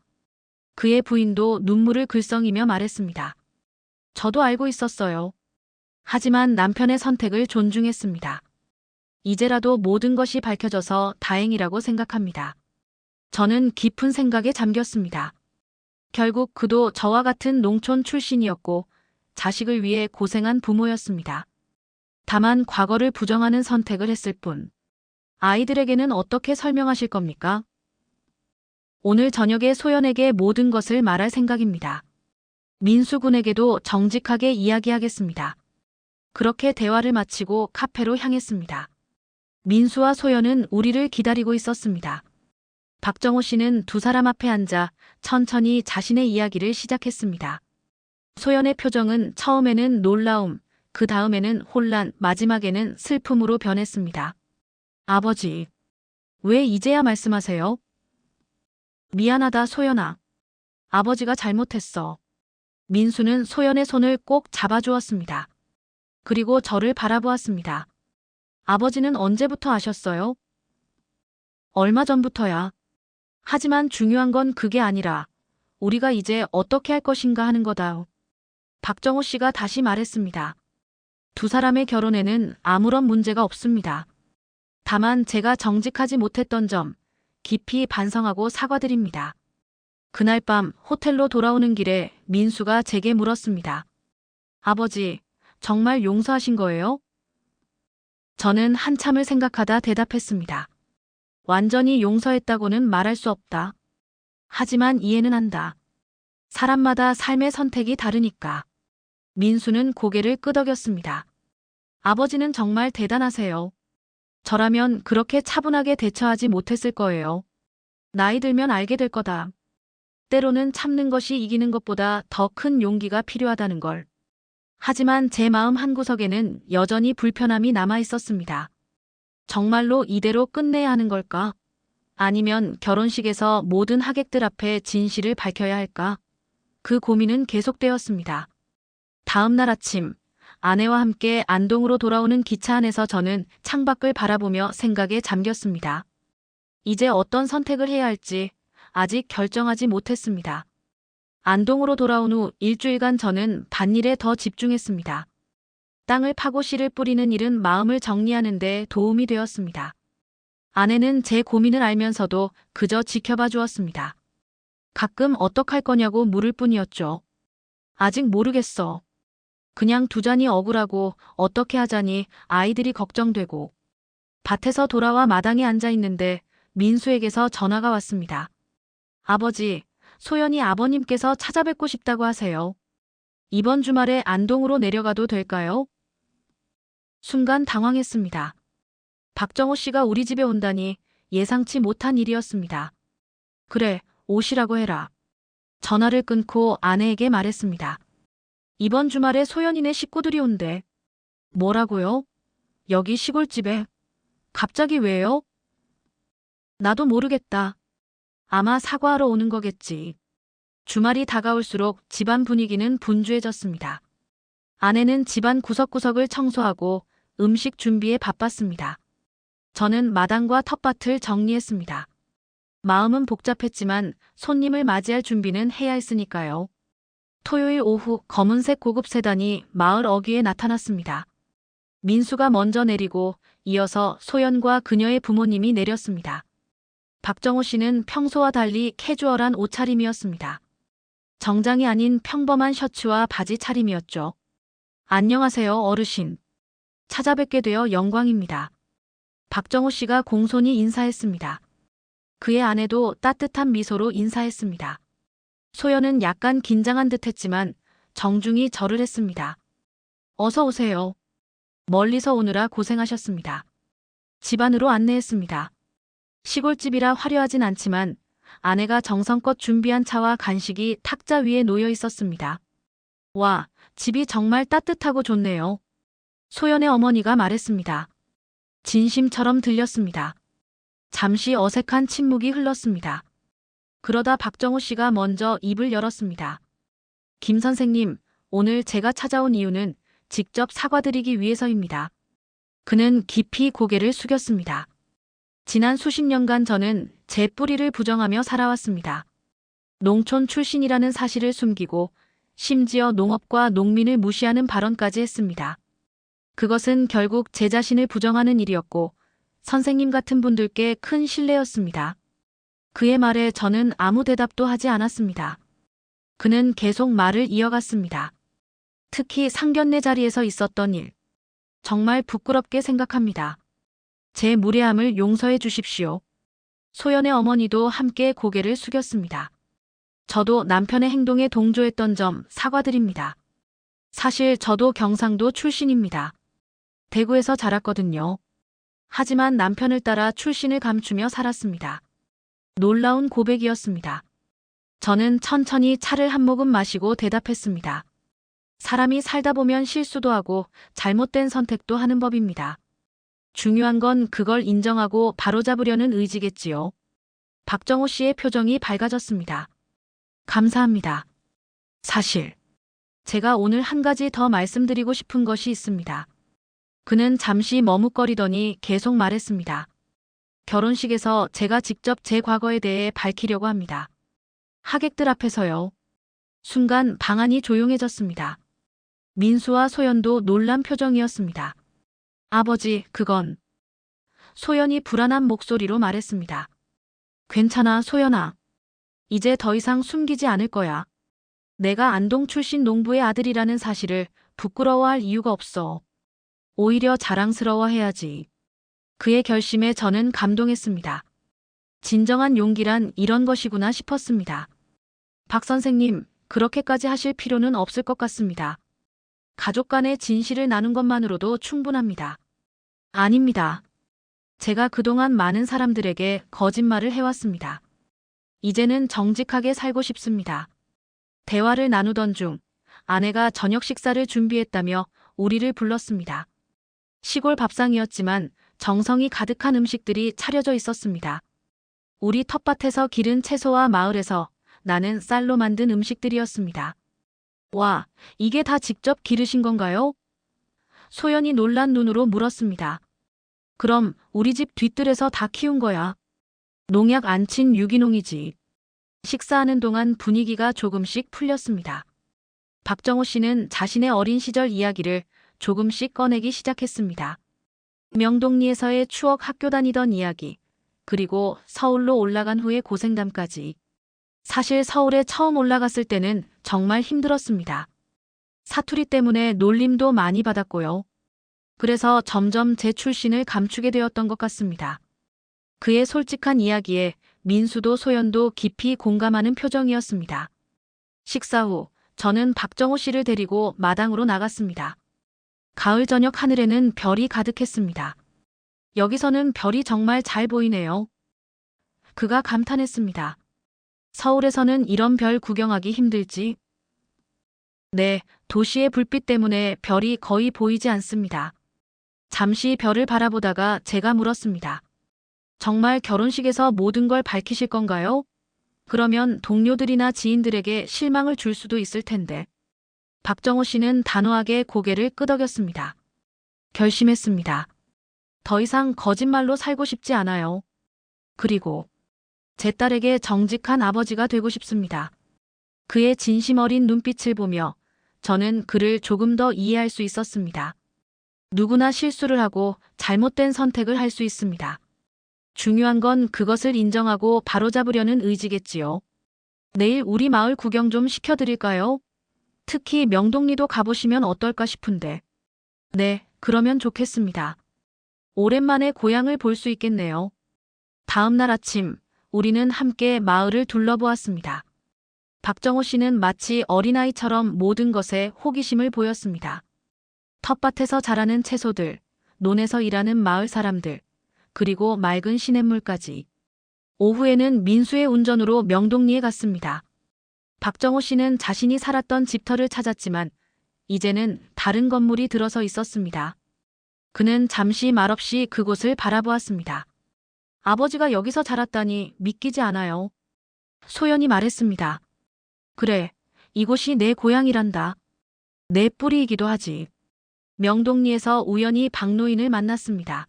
그의 부인도 눈물을 글썽이며 말했습니다. 저도 알고 있었어요. 하지만 남편의 선택을 존중했습니다. 이제라도 모든 것이 밝혀져서 다행이라고 생각합니다. 저는 깊은 생각에 잠겼습니다. 결국 그도 저와 같은 농촌 출신이었고 자식을 위해 고생한 부모였습니다. 다만 과거를 부정하는 선택을 했을 뿐. 아이들에게는 어떻게 설명하실 겁니까? 오늘 저녁에 소연에게 모든 것을 말할 생각입니다. 민수 군에게도 정직하게 이야기하겠습니다. 그렇게 대화를 마치고 카페로 향했습니다. 민수와 소연은 우리를 기다리고 있었습니다. 박정호 씨는 두 사람 앞에 앉아 천천히 자신의 이야기를 시작했습니다. 소연의 표정은 처음에는 놀라움, 그 다음에는 혼란, 마지막에는 슬픔으로 변했습니다. 아버지, 왜 이제야 말씀하세요? 미안하다, 소연아. 아버지가 잘못했어. 민수는 소연의 손을 꼭 잡아주었습니다. 그리고 저를 바라보았습니다. 아버지는 언제부터 아셨어요? 얼마 전부터야. 하지만 중요한 건 그게 아니라 우리가 이제 어떻게 할 것인가 하는 거다. 박정호 씨가 다시 말했습니다. 두 사람의 결혼에는 아무런 문제가 없습니다. 다만 제가 정직하지 못했던 점 깊이 반성하고 사과드립니다. 그날 밤 호텔로 돌아오는 길에 민수가 제게 물었습니다. 아버지, 정말 용서하신 거예요? 저는 한참을 생각하다 대답했습니다. 완전히 용서했다고는 말할 수 없다. 하지만 이해는 한다. 사람마다 삶의 선택이 다르니까. 민수는 고개를 끄덕였습니다. 아버지는 정말 대단하세요. 저라면 그렇게 차분하게 대처하지 못했을 거예요. 나이 들면 알게 될 거다. 때로는 참는 것이 이기는 것보다 더 큰 용기가 필요하다는 걸. 하지만 제 마음 한구석에는 여전히 불편함이 남아 있었습니다. 정말로 이대로 끝내야 하는 걸까? 아니면 결혼식에서 모든 하객들 앞에 진실을 밝혀야 할까? 그 고민은 계속되었습니다. 다음 날 아침, 아내와 함께 안동으로 돌아오는 기차 안에서 저는 창밖을 바라보며 생각에 잠겼습니다. 이제 어떤 선택을 해야 할지 아직 결정하지 못했습니다. 안동으로 돌아온 후 일주일간 저는 밭일에 더 집중했습니다. 땅을 파고 씨를 뿌리는 일은 마음을 정리하는 데 도움이 되었습니다. 아내는 제 고민을 알면서도 그저 지켜봐 주었습니다. 가끔 어떡할 거냐고 물을 뿐이었죠. 아직 모르겠어. 그냥 두자니 억울하고 어떻게 하자니 아이들이 걱정되고. 밭에서 돌아와 마당에 앉아 있는데 민수에게서 전화가 왔습니다. 아버지, 소연이 아버님께서 찾아뵙고 싶다고 하세요. 이번 주말에 안동으로 내려가도 될까요? 순간 당황했습니다. 박정호 씨가 우리 집에 온다니 예상치 못한 일이었습니다. 그래, 오시라고 해라. 전화를 끊고 아내에게 말했습니다. 이번 주말에 소연이네 식구들이 온대. 뭐라고요? 여기 시골집에. 갑자기 왜요? 나도 모르겠다. 아마 사과하러 오는 거겠지. 주말이 다가올수록 집안 분위기는 분주해졌습니다. 아내는 집안 구석구석을 청소하고 음식 준비에 바빴습니다. 저는 마당과 텃밭을 정리했습니다. 마음은 복잡했지만 손님을 맞이할 준비는 해야 했으니까요. 토요일 오후 검은색 고급 세단이 마을 어귀에 나타났습니다. 민수가 먼저 내리고 이어서 소연과 그녀의 부모님이 내렸습니다. 박정호 씨는 평소와 달리 캐주얼한 옷차림이었습니다. 정장이 아닌 평범한 셔츠와 바지 차림이었죠. 안녕하세요, 어르신. 찾아뵙게 되어 영광입니다. 박정호 씨가 공손히 인사했습니다. 그의 아내도 따뜻한 미소로 인사했습니다. 소연은 약간 긴장한 듯 했지만 정중히 절을 했습니다. 어서 오세요. 멀리서 오느라 고생하셨습니다. 집 안으로 안내했습니다. 시골집이라 화려하진 않지만 아내가 정성껏 준비한 차와 간식이 탁자 위에 놓여 있었습니다. 와, 집이 정말 따뜻하고 좋네요. 소연의 어머니가 말했습니다. 진심처럼 들렸습니다. 잠시 어색한 침묵이 흘렀습니다. 그러다 박정호 씨가 먼저 입을 열었습니다. 김 선생님, 오늘 제가 찾아온 이유는 직접 사과드리기 위해서입니다. 그는 깊이 고개를 숙였습니다. 지난 수십 년간 저는 제 뿌리를 부정하며 살아왔습니다. 농촌 출신이라는 사실을 숨기고 심지어 농업과 농민을 무시하는 발언까지 했습니다. 그것은 결국 제 자신을 부정하는 일이었고 선생님 같은 분들께 큰 신뢰였습니다. 그의 말에 저는 아무 대답도 하지 않았습니다. 그는 계속 말을 이어갔습니다. 특히 상견례 자리에서 있었던 일. 정말 부끄럽게 생각합니다. 제 무례함을 용서해 주십시오. 소연의 어머니도 함께 고개를 숙였습니다. 저도 남편의 행동에 동조했던 점 사과드립니다. 사실 저도 경상도 출신입니다. 대구에서 자랐거든요. 하지만 남편을 따라 출신을 감추며 살았습니다. 놀라운 고백이었습니다. 저는 천천히 차를 한 모금 마시고 대답했습니다. 사람이 살다 보면 실수도 하고 잘못된 선택도 하는 법입니다. 중요한 건 그걸 인정하고 바로잡으려는 의지겠지요. 박정호 씨의 표정이 밝아졌습니다. 감사합니다. 사실 제가 오늘 한 가지 더 말씀드리고 싶은 것이 있습니다. 그는 잠시 머뭇거리더니 계속 말했습니다. 결혼식에서 제가 직접 제 과거에 대해 밝히려고 합니다. 하객들 앞에서요. 순간 방안이 조용해졌습니다. 민수와 소연도 놀란 표정이었습니다. 아버지, 그건. 소연이 불안한 목소리로 말했습니다. 괜찮아, 소연아. 이제 더 이상 숨기지 않을 거야. 내가 안동 출신 농부의 아들이라는 사실을 부끄러워할 이유가 없어. 오히려 자랑스러워해야지. 그의 결심에 저는 감동했습니다. 진정한 용기란 이런 것이구나 싶었습니다. 박 선생님, 그렇게까지 하실 필요는 없을 것 같습니다. 가족 간의 진실을 나눈 것만으로도 충분합니다. 아닙니다. 제가 그동안 많은 사람들에게 거짓말을 해왔습니다. 이제는 정직하게 살고 싶습니다. 대화를 나누던 중 아내가 저녁 식사를 준비했다며 우리를 불렀습니다. 시골 밥상이었지만 정성이 가득한 음식들이 차려져 있었습니다. 우리 텃밭에서 기른 채소와 마을에서 나는 쌀로 만든 음식들이었습니다. 와, 이게 다 직접 기르신 건가요? 소연이 놀란 눈으로 물었습니다. 그럼 우리 집 뒤뜰에서 다 키운 거야. 농약 안 친 유기농이지. 식사하는 동안 분위기가 조금씩 풀렸습니다. 박정호 씨는 자신의 어린 시절 이야기를 조금씩 꺼내기 시작했습니다. 명동리에서의 추억, 학교 다니던 이야기, 그리고 서울로 올라간 후의 고생담까지. 사실 서울에 처음 올라갔을 때는 정말 힘들었습니다. 사투리 때문에 놀림도 많이 받았고요. 그래서 점점 제 출신을 감추게 되었던 것 같습니다. 그의 솔직한 이야기에 민수도 소연도 깊이 공감하는 표정이었습니다. 식사 후 저는 박정호 씨를 데리고 마당으로 나갔습니다. 가을 저녁 하늘에는 별이 가득했습니다. 여기서는 별이 정말 잘 보이네요. 그가 감탄했습니다. 서울에서는 이런 별 구경하기 힘들지? 네, 도시의 불빛 때문에 별이 거의 보이지 않습니다. 잠시 별을 바라보다가 제가 물었습니다. 정말 결혼식에서 모든 걸 밝히실 건가요? 그러면 동료들이나 지인들에게 실망을 줄 수도 있을 텐데. 박정호 씨는 단호하게 고개를 끄덕였습니다. 결심했습니다. 더 이상 거짓말로 살고 싶지 않아요. 그리고 제 딸에게 정직한 아버지가 되고 싶습니다. 그의 진심 어린 눈빛을 보며 저는 그를 조금 더 이해할 수 있었습니다. 누구나 실수를 하고 잘못된 선택을 할 수 있습니다. 중요한 건 그것을 인정하고 바로잡으려는 의지겠지요. 내일 우리 마을 구경 좀 시켜드릴까요? 특히 명동리도 가보시면 어떨까 싶은데. 네, 그러면 좋겠습니다. 오랜만에 고향을 볼 수 있겠네요. 다음 날 아침, 우리는 함께 마을을 둘러보았습니다. 박정호 씨는 마치 어린아이처럼 모든 것에 호기심을 보였습니다. 텃밭에서 자라는 채소들, 논에서 일하는 마을 사람들, 그리고 맑은 시냇물까지. 오후에는 민수의 운전으로 명동리에 갔습니다. 박정호 씨는 자신이 살았던 집터를 찾았지만 이제는 다른 건물이 들어서 있었습니다. 그는 잠시 말없이 그곳을 바라보았습니다. 아버지가 여기서 자랐다니 믿기지 않아요. 소연이 말했습니다. 그래, 이곳이 내 고향이란다. 내 뿌리이기도 하지. 명동리에서 우연히 박노인을 만났습니다.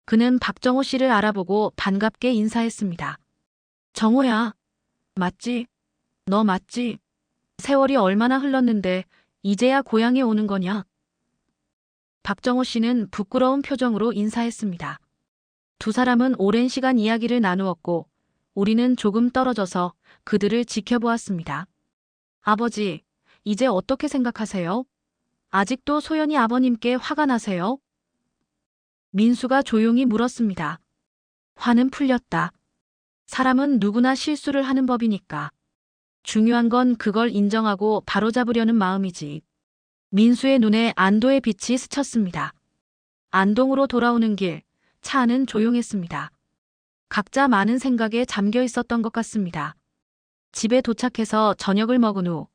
그는 박정호 씨를 알아보고 반갑게 인사했습니다. 정호야. 맞지? 너 맞지? 세월이 얼마나 흘렀는데 이제야 고향에 오는 거냐? 박정호 씨는 부끄러운 표정으로 인사했습니다. 두 사람은 오랜 시간 이야기를 나누었고 우리는 조금 떨어져서 그들을 지켜보았습니다. 아버지, 이제 어떻게 생각하세요? 아직도 소연이 아버님께 화가 나세요? 민수가 조용히 물었습니다. 화는 풀렸다. 사람은 누구나 실수를 하는 법이니까. 중요한 건 그걸 인정하고 바로잡으려는 마음이지. 민수의 눈에 안도의 빛이 스쳤습니다. 안동으로 돌아오는 길, 차 안은 조용했습니다. 각자 많은 생각에 잠겨 있었던 것 같습니다. 집에 도착해서 저녁을 먹은 후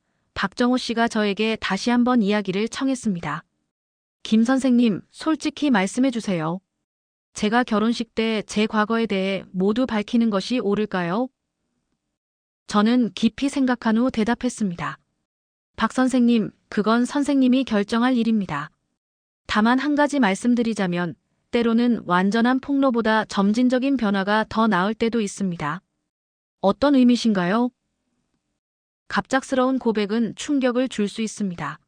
박정호 씨가 저에게 다시 한번 이야기를 청했습니다. 김 선생님, 솔직히 말씀해 주세요. 제가 결혼식 때 제 과거에 대해 모두 밝히는 것이 옳을까요? 저는 깊이 생각한 후 대답했습니다. 박 선생님, 그건 선생님이 결정할 일입니다. 다만 한 가지 말씀드리자면 때로는 완전한 폭로보다 점진적인 변화가 더 나을 때도 있습니다. 어떤 의미신가요? 갑작스러운 고백은 충격을 줄 수 있습니다.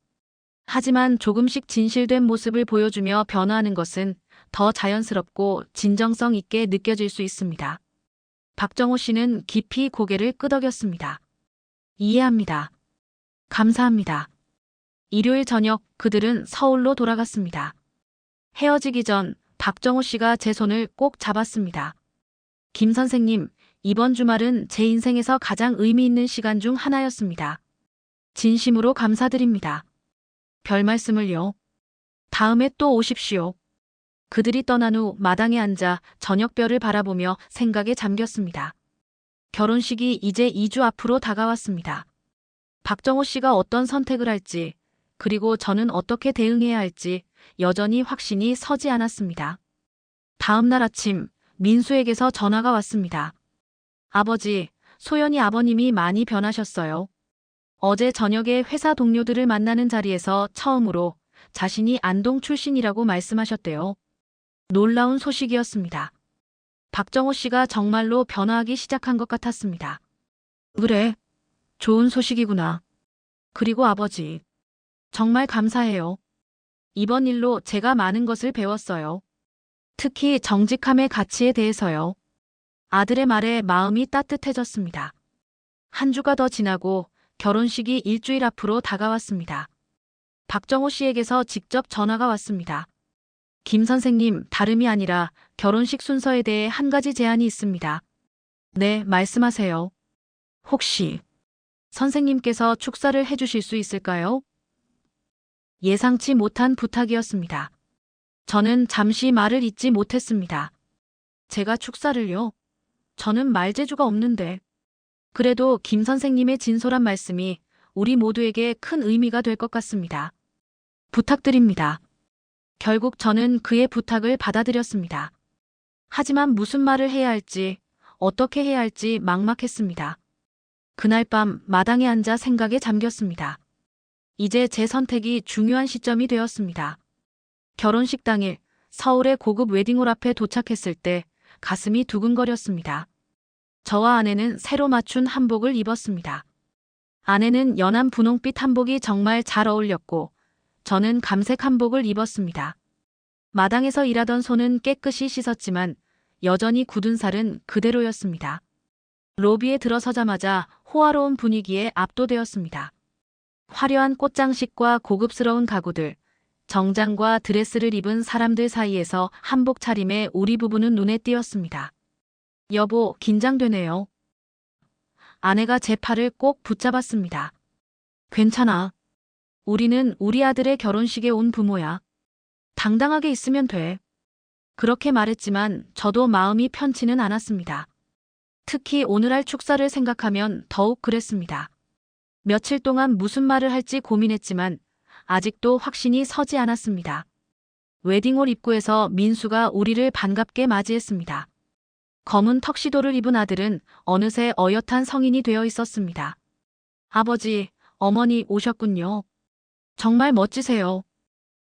하지만 조금씩 진실된 모습을 보여주며 변화하는 것은 더 자연스럽고 진정성 있게 느껴질 수 있습니다. 박정호 씨는 깊이 고개를 끄덕였습니다. 이해합니다. 감사합니다. 일요일 저녁 그들은 서울로 돌아갔습니다. 헤어지기 전 박정호 씨가 제 손을 꼭 잡았습니다. 김 선생님, 이번 주말은 제 인생에서 가장 의미 있는 시간 중 하나였습니다. 진심으로 감사드립니다. 별 말씀을요. 다음에 또 오십시오. 그들이 떠난 후 마당에 앉아 저녁별을 바라보며 생각에 잠겼습니다. 결혼식이 이제 2주 앞으로 다가왔습니다. 박정호 씨가 어떤 선택을 할지, 그리고 저는 어떻게 대응해야 할지 여전히 확신이 서지 않았습니다. 다음 날 아침 민수에게서 전화가 왔습니다. 아버지, 소연이 아버님이 많이 변하셨어요. 어제 저녁에 회사 동료들을 만나는 자리에서 처음으로 자신이 안동 출신이라고 말씀하셨대요. 놀라운 소식이었습니다. 박정호 씨가 정말로 변화하기 시작한 것 같았습니다. 그래, 좋은 소식이구나. 그리고 아버지, 정말 감사해요. 이번 일로 제가 많은 것을 배웠어요. 특히 정직함의 가치에 대해서요. 아들의 말에 마음이 따뜻해졌습니다. 한 주가 더 지나고 결혼식이 일주일 앞으로 다가왔습니다. 박정호 씨에게서 직접 전화가 왔습니다. 김 선생님, 다름이 아니라 결혼식 순서에 대해 한 가지 제안이 있습니다. 네, 말씀하세요. 혹시 선생님께서 축사를 해주실 수 있을까요? 예상치 못한 부탁이었습니다. 저는 잠시 말을 잇지 못했습니다. 제가 축사를요? 저는 말재주가 없는데. 그래도 김 선생님의 진솔한 말씀이 우리 모두에게 큰 의미가 될 것 같습니다. 부탁드립니다. 결국 저는 그의 부탁을 받아들였습니다. 하지만 무슨 말을 해야 할지, 어떻게 해야 할지 막막했습니다. 그날 밤 마당에 앉아 생각에 잠겼습니다. 이제 제 선택이 중요한 시점이 되었습니다. 결혼식 당일 서울의 고급 웨딩홀 앞에 도착했을 때 가슴이 두근거렸습니다. 저와 아내는 새로 맞춘 한복을 입었습니다. 아내는 연한 분홍빛 한복이 정말 잘 어울렸고 저는 감색 한복을 입었습니다. 마당에서 일하던 손은 깨끗이 씻었지만 여전히 굳은 살은 그대로였습니다. 로비에 들어서자마자 호화로운 분위기에 압도되었습니다. 화려한 꽃장식과 고급스러운 가구들, 정장과 드레스를 입은 사람들 사이에서 한복 차림에 우리 부부는 눈에 띄었습니다. 여보, 긴장되네요. 아내가 제 팔을 꼭 붙잡았습니다. 괜찮아. 우리는 우리 아들의 결혼식에 온 부모야. 당당하게 있으면 돼. 그렇게 말했지만 저도 마음이 편치는 않았습니다. 특히 오늘 할 축사를 생각하면 더욱 그랬습니다. 며칠 동안 무슨 말을 할지 고민했지만 아직도 확신이 서지 않았습니다. 웨딩홀 입구에서 민수가 우리를 반갑게 맞이했습니다. 검은 턱시도를 입은 아들은 어느새 어엿한 성인이 되어 있었습니다. 아버지, 어머니 오셨군요. 정말 멋지세요.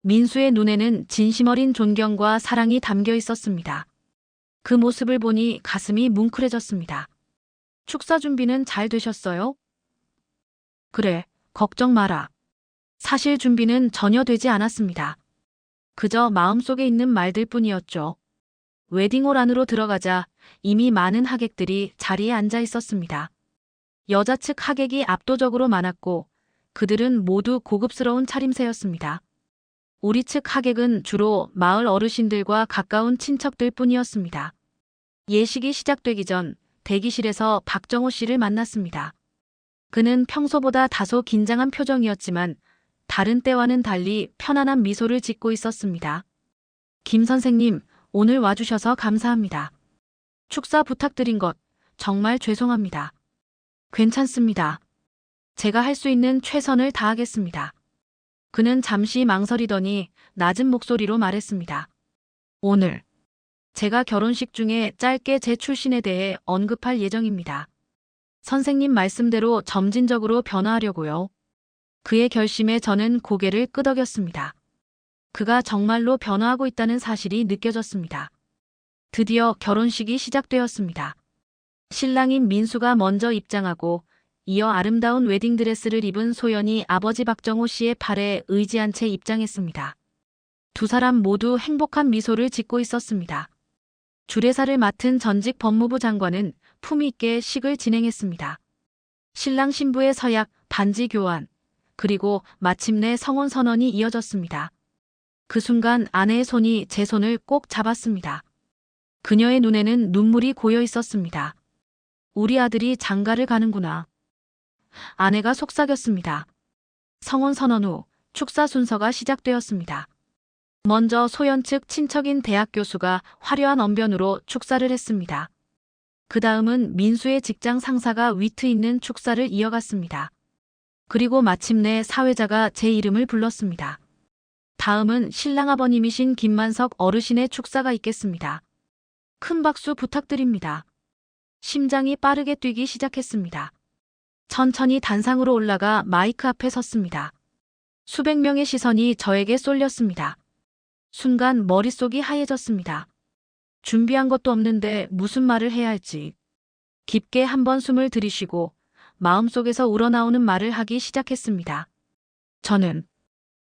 민수의 눈에는 진심 어린 존경과 사랑이 담겨 있었습니다. 그 모습을 보니 가슴이 뭉클해졌습니다. 축사 준비는 잘 되셨어요? 그래, 걱정 마라. 사실 준비는 전혀 되지 않았습니다. 그저 마음속에 있는 말들 뿐이었죠. 웨딩홀 안으로 들어가자 이미 많은 하객들이 자리에 앉아 있었습니다. 여자 측 하객이 압도적으로 많았고 그들은 모두 고급스러운 차림새였습니다. 우리 측 하객은 주로 마을 어르신들과 가까운 친척들 뿐이었습니다. 예식이 시작되기 전 대기실에서 박정호 씨를 만났습니다. 그는 평소보다 다소 긴장한 표정이었지만 다른 때와는 달리 편안한 미소를 짓고 있었습니다. 김 선생님, 오늘 와주셔서 감사합니다. 축사 부탁드린 것 정말 죄송합니다. 괜찮습니다. 제가 할 수 있는 최선을 다하겠습니다. 그는 잠시 망설이더니 낮은 목소리로 말했습니다. 오늘 제가 결혼식 중에 짧게 제 출신에 대해 언급할 예정입니다. 선생님 말씀대로 점진적으로 변화하려고요. 그의 결심에 저는 고개를 끄덕였습니다. 그가 정말로 변화하고 있다는 사실이 느껴졌습니다. 드디어 결혼식이 시작되었습니다. 신랑인 민수가 먼저 입장하고 이어 아름다운 웨딩드레스를 입은 소연이 아버지 박정호 씨의 팔에 의지한 채 입장했습니다. 두 사람 모두 행복한 미소를 짓고 있었습니다. 주례사를 맡은 전직 법무부 장관은 품위 있게 식을 진행했습니다. 신랑 신부의 서약, 반지 교환, 그리고 마침내 성혼 선언이 이어졌습니다. 그 순간 아내의 손이 제 손을 꼭 잡았습니다. 그녀의 눈에는 눈물이 고여 있었습니다. 우리 아들이 장가를 가는구나. 아내가 속삭였습니다. 성혼 선언 후 축사 순서가 시작되었습니다. 먼저 소연 측 친척인 대학 교수가 화려한 언변으로 축사를 했습니다. 그 다음은 민수의 직장 상사가 위트 있는 축사를 이어갔습니다. 그리고 마침내 사회자가 제 이름을 불렀습니다. 다음은 신랑 아버님이신 김만석 어르신의 축사가 있겠습니다. 큰 박수 부탁드립니다. 심장이 빠르게 뛰기 시작했습니다. 천천히 단상으로 올라가 마이크 앞에 섰습니다. 수백 명의 시선이 저에게 쏠렸습니다. 순간 머릿속이 하얘졌습니다. 준비한 것도 없는데 무슨 말을 해야 할지. 깊게 한번 숨을 들이쉬고 마음속에서 우러나오는 말을 하기 시작했습니다. 저는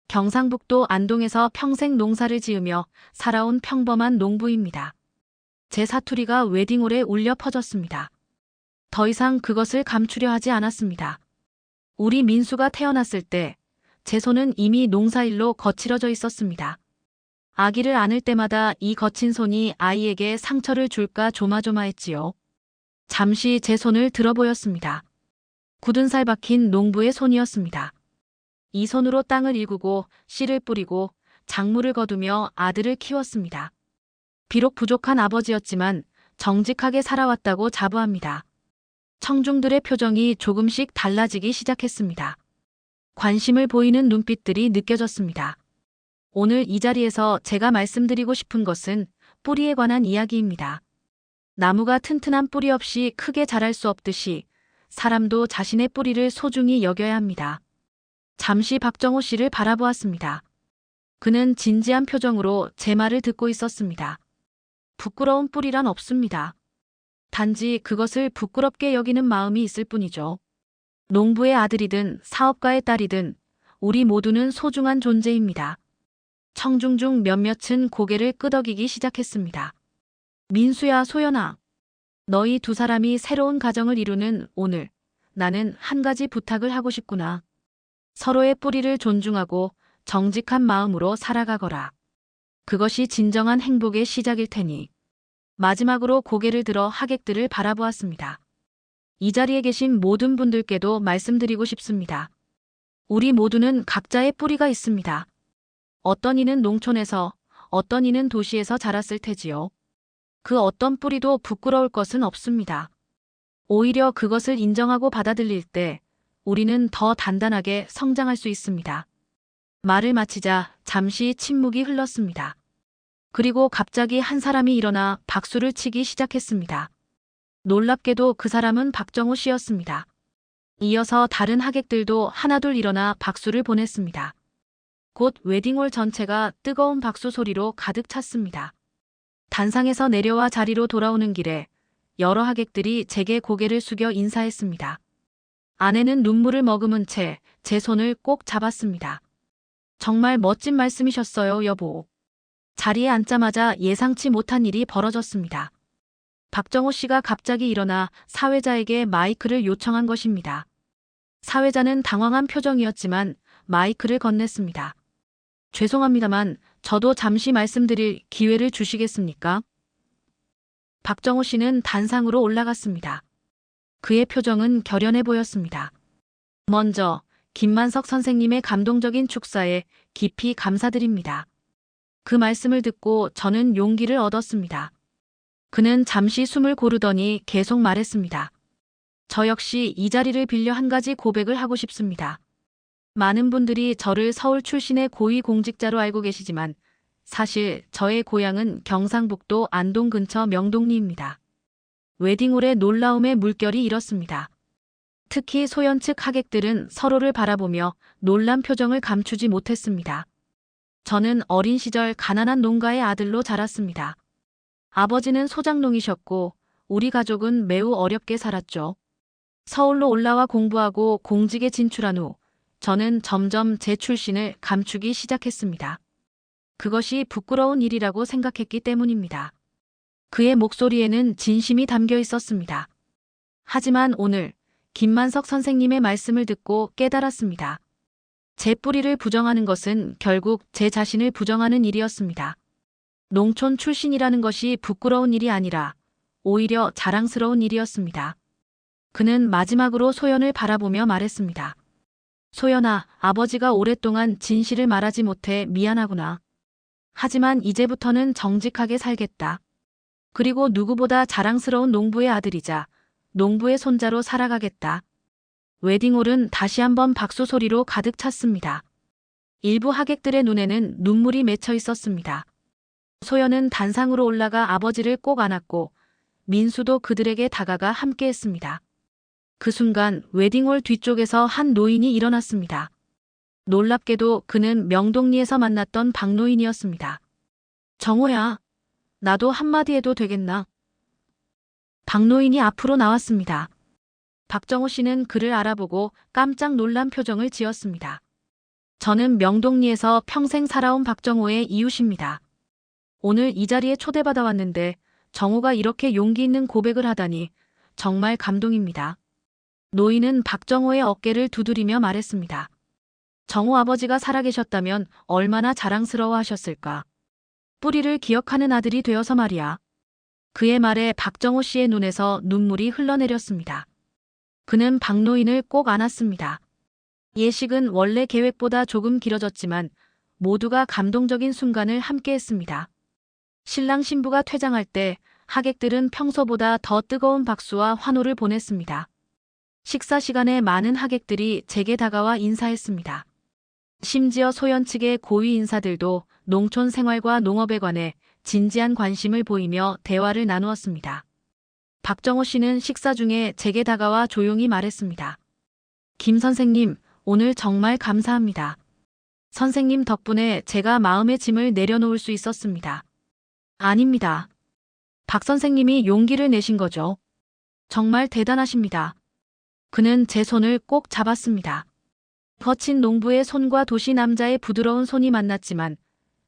경상북도 안동에서 평생 농사를 지으며 살아온 평범한 농부입니다. 제 사투리가 웨딩홀에 울려 퍼졌습니다. 더 이상 그것을 감추려 하지 않았습니다. 우리 민수가 태어났을 때 제 손은 이미 농사일로 거칠어져 있었습니다. 아기를 안을 때마다 이 거친 손이 아이에게 상처를 줄까 조마조마했지요. 잠시 제 손을 들어보였습니다. 굳은 살 박힌 농부의 손이었습니다. 이 손으로 땅을 일구고 씨를 뿌리고 작물을 거두며 아들을 키웠습니다. 비록 부족한 아버지였지만 정직하게 살아왔다고 자부합니다. 청중들의 표정이 조금씩 달라지기 시작했습니다. 관심을 보이는 눈빛들이 느껴졌습니다. 오늘 이 자리에서 제가 말씀드리고 싶은 것은 뿌리에 관한 이야기입니다. 나무가 튼튼한 뿌리 없이 크게 자랄 수 없듯이 사람도 자신의 뿌리를 소중히 여겨야 합니다. 잠시 박정호 씨를 바라보았습니다. 그는 진지한 표정으로 제 말을 듣고 있었습니다. 부끄러운 뿌리란 없습니다. 단지 그것을 부끄럽게 여기는 마음이 있을 뿐이죠. 농부의 아들이든 사업가의 딸이든 우리 모두는 소중한 존재입니다. 청중 중 몇몇은 고개를 끄덕이기 시작했습니다. 민수야, 소연아. 너희 두 사람이 새로운 가정을 이루는 오늘 나는 한 가지 부탁을 하고 싶구나. 서로의 뿌리를 존중하고 정직한 마음으로 살아가거라. 그것이 진정한 행복의 시작일 테니. 마지막으로 고개를 들어 하객들을 바라보았습니다. 이 자리에 계신 모든 분들께도 말씀드리고 싶습니다. 우리 모두는 각자의 뿌리가 있습니다. 어떤 이는 농촌에서, 어떤 이는 도시에서 자랐을 테지요. 그 어떤 뿌리도 부끄러울 것은 없습니다. 오히려 그것을 인정하고 받아들일 때 우리는 더 단단하게 성장할 수 있습니다. 말을 마치자 잠시 침묵이 흘렀습니다. 그리고 갑자기 한 사람이 일어나 박수를 치기 시작했습니다. 놀랍게도 그 사람은 박정호 씨였습니다. 이어서 다른 하객들도 하나둘 일어나 박수를 보냈습니다. 곧 웨딩홀 전체가 뜨거운 박수 소리로 가득 찼습니다. 단상에서 내려와 자리로 돌아오는 길에 여러 하객들이 제게 고개를 숙여 인사했습니다. 아내는 눈물을 머금은 채 제 손을 꼭 잡았습니다. 정말 멋진 말씀이셨어요, 여보. 자리에 앉자마자 예상치 못한 일이 벌어졌습니다. 박정호 씨가 갑자기 일어나 사회자에게 마이크를 요청한 것입니다. 사회자는 당황한 표정이었지만 마이크를 건넸습니다. 죄송합니다만 저도 잠시 말씀드릴 기회를 주시겠습니까? 박정호 씨는 단상으로 올라갔습니다. 그의 표정은 결연해 보였습니다. 먼저 김만석 선생님의 감동적인 축사에 깊이 감사드립니다. 그 말씀을 듣고 저는 용기를 얻었습니다. 그는 잠시 숨을 고르더니 계속 말했습니다. 저 역시 이 자리를 빌려 한 가지 고백을 하고 싶습니다. 많은 분들이 저를 서울 출신의 고위공직자로 알고 계시지만 사실 저의 고향은 경상북도 안동 근처 명동리입니다. 웨딩홀의 놀라움의 물결이 이렇습니다. 특히 소연 측 하객들은 서로를 바라보며 놀란 표정을 감추지 못했습니다. 저는 어린 시절 가난한 농가의 아들로 자랐습니다. 아버지는 소장농이셨고 우리 가족은 매우 어렵게 살았죠. 서울로 올라와 공부하고 공직에 진출한 후 저는 점점 제 출신을 감추기 시작했습니다. 그것이 부끄러운 일이라고 생각했기 때문입니다. 그의 목소리에는 진심이 담겨 있었습니다. 하지만 오늘 김만석 선생님의 말씀을 듣고 깨달았습니다. 제 뿌리를 부정하는 것은 결국 제 자신을 부정하는 일이었습니다. 농촌 출신이라는 것이 부끄러운 일이 아니라 오히려 자랑스러운 일이었습니다. 그는 마지막으로 소연을 바라보며 말했습니다. 소연아, 아버지가 오랫동안 진실을 말하지 못해 미안하구나. 하지만 이제부터는 정직하게 살겠다. 그리고 누구보다 자랑스러운 농부의 아들이자 농부의 손자로 살아가겠다. 웨딩홀은 다시 한번 박수 소리로 가득 찼습니다. 일부 하객들의 눈에는 눈물이 맺혀 있었습니다. 소연은 단상으로 올라가 아버지를 꼭 안았고 민수도 그들에게 다가가 함께했습니다. 그 순간 웨딩홀 뒤쪽에서 한 노인이 일어났습니다. 놀랍게도 그는 명동리에서 만났던 박노인이었습니다. 정호야, 나도 한마디 해도 되겠나? 박노인이 앞으로 나왔습니다. 박정호 씨는 그를 알아보고 깜짝 놀란 표정을 지었습니다. 저는 명동리에서 평생 살아온 박정호의 이웃입니다. 오늘 이 자리에 초대받아 왔는데 정호가 이렇게 용기 있는 고백을 하다니 정말 감동입니다. 노인은 박정호의 어깨를 두드리며 말했습니다. 정호 아버지가 살아계셨다면 얼마나 자랑스러워 하셨을까. 뿌리를 기억하는 아들이 되어서 말이야. 그의 말에 박정호 씨의 눈에서 눈물이 흘러내렸습니다. 그는 박노인을 꼭 안았습니다. 예식은 원래 계획보다 조금 길어졌지만 모두가 감동적인 순간을 함께했습니다. 신랑 신부가 퇴장할 때 하객들은 평소보다 더 뜨거운 박수와 환호를 보냈습니다. 식사 시간에 많은 하객들이 제게 다가와 인사했습니다. 심지어 소연 측의 고위 인사들도 농촌 생활과 농업에 관해 진지한 관심을 보이며 대화를 나누었습니다. 박정호 씨는 식사 중에 제게 다가와 조용히 말했습니다. 김 선생님, 오늘 정말 감사합니다. 선생님 덕분에 제가 마음의 짐을 내려놓을 수 있었습니다. 아닙니다. 박 선생님이 용기를 내신 거죠. 정말 대단하십니다. 그는 제 손을 꼭 잡았습니다. 거친 농부의 손과 도시 남자의 부드러운 손이 만났지만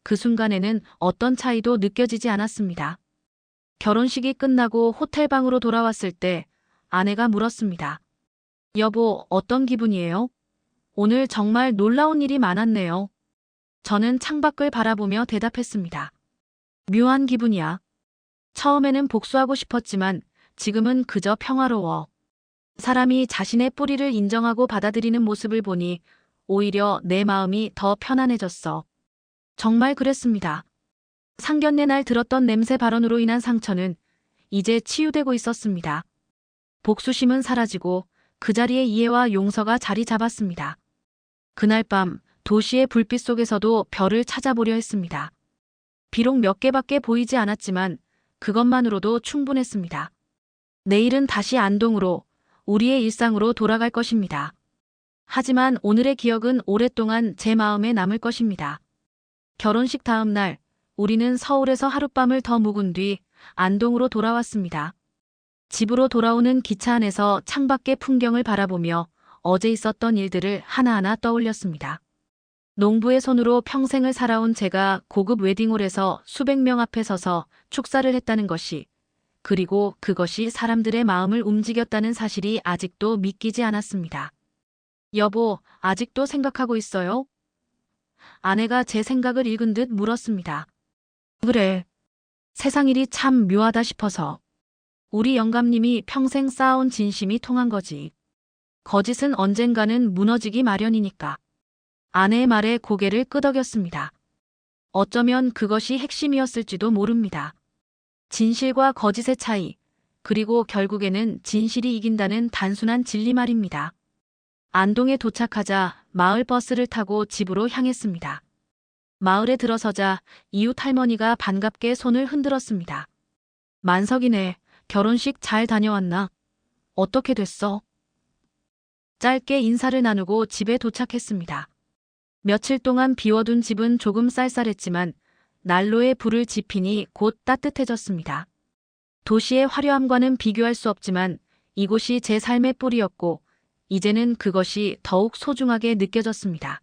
그 순간에는 어떤 차이도 느껴지지 않았습니다. 결혼식이 끝나고 호텔방으로 돌아왔을 때 아내가 물었습니다. 여보, 어떤 기분이에요? 오늘 정말 놀라운 일이 많았네요. 저는 창밖을 바라보며 대답했습니다. 묘한 기분이야. 처음에는 복수하고 싶었지만 지금은 그저 평화로워. 사람이 자신의 뿌리를 인정하고 받아들이는 모습을 보니 오히려 내 마음이 더 편안해졌어. 정말 그랬습니다. 상견례 날 들었던 냄새 발언으로 인한 상처는 이제 치유되고 있었습니다. 복수심은 사라지고 그 자리에 이해와 용서가 자리 잡았습니다. 그날 밤 도시의 불빛 속에서도 별을 찾아보려 했습니다. 비록 몇 개밖에 보이지 않았지만 그것만으로도 충분했습니다. 내일은 다시 안동으로 우리의 일상으로 돌아갈 것입니다. 하지만 오늘의 기억은 오랫동안 제 마음에 남을 것입니다. 결혼식 다음 날 우리는 서울에서 하룻밤을 더 묵은 뒤 안동으로 돌아왔습니다. 집으로 돌아오는 기차 안에서 창밖의 풍경을 바라보며 어제 있었던 일들을 하나하나 떠올렸습니다. 농부의 손으로 평생을 살아온 제가 고급 웨딩홀에서 수백 명 앞에 서서 축사를 했다는 것이, 그리고 그것이 사람들의 마음을 움직였다는 사실이 아직도 믿기지 않았습니다. 여보, 아직도 생각하고 있어요? 아내가 제 생각을 읽은 듯 물었습니다. 그래. 세상 일이 참 묘하다 싶어서. 우리 영감님이 평생 쌓아온 진심이 통한 거지. 거짓은 언젠가는 무너지기 마련이니까. 아내의 말에 고개를 끄덕였습니다. 어쩌면 그것이 핵심이었을지도 모릅니다. 진실과 거짓의 차이, 그리고 결국에는 진실이 이긴다는 단순한 진리 말입니다. 안동에 도착하자 마을 버스를 타고 집으로 향했습니다. 마을에 들어서자 이웃 할머니가 반갑게 손을 흔들었습니다. 만석이네. 결혼식 잘 다녀왔나? 어떻게 됐어? 짧게 인사를 나누고 집에 도착했습니다. 며칠 동안 비워둔 집은 조금 쌀쌀했지만 난로에 불을 지피니 곧 따뜻해졌습니다. 도시의 화려함과는 비교할 수 없지만 이곳이 제 삶의 뿌리였고 이제는 그것이 더욱 소중하게 느껴졌습니다.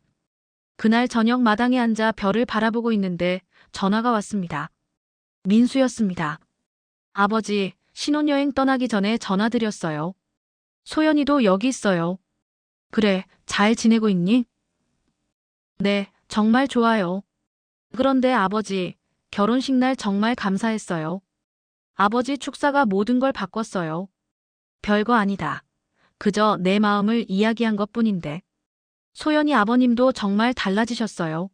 그날 저녁 마당에 앉아 별을 바라보고 있는데 전화가 왔습니다. 민수였습니다. 아버지, 신혼여행 떠나기 전에 전화드렸어요. 소연이도 여기 있어요. 그래, 잘 지내고 있니? 네, 정말 좋아요. 그런데 아버지, 결혼식 날 정말 감사했어요. 아버지 축사가 모든 걸 바꿨어요. 별거 아니다. 그저 내 마음을 이야기한 것뿐인데. 소연이 아버님도 정말 달라지셨어요.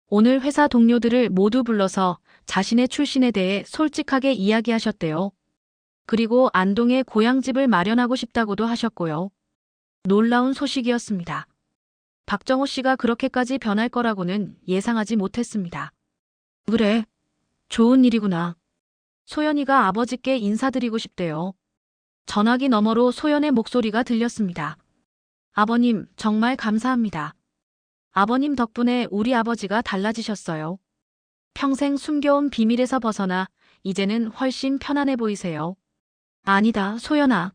오늘 회사 동료들을 모두 불러서 자신의 출신에 대해 솔직하게 이야기하셨대요. 그리고 안동에 고향집을 마련하고 싶다고도 하셨고요. 놀라운 소식이었습니다. 박정호 씨가 그렇게까지 변할 거라고는 예상하지 못했습니다. 그래, 좋은 일이구나. 소연이가 아버지께 인사드리고 싶대요. 전화기 너머로 소연의 목소리가 들렸습니다. 아버님, 정말 감사합니다. 아버님 덕분에 우리 아버지가 달라지셨어요. 평생 숨겨온 비밀에서 벗어나 이제는 훨씬 편안해 보이세요. 아니다, 소연아.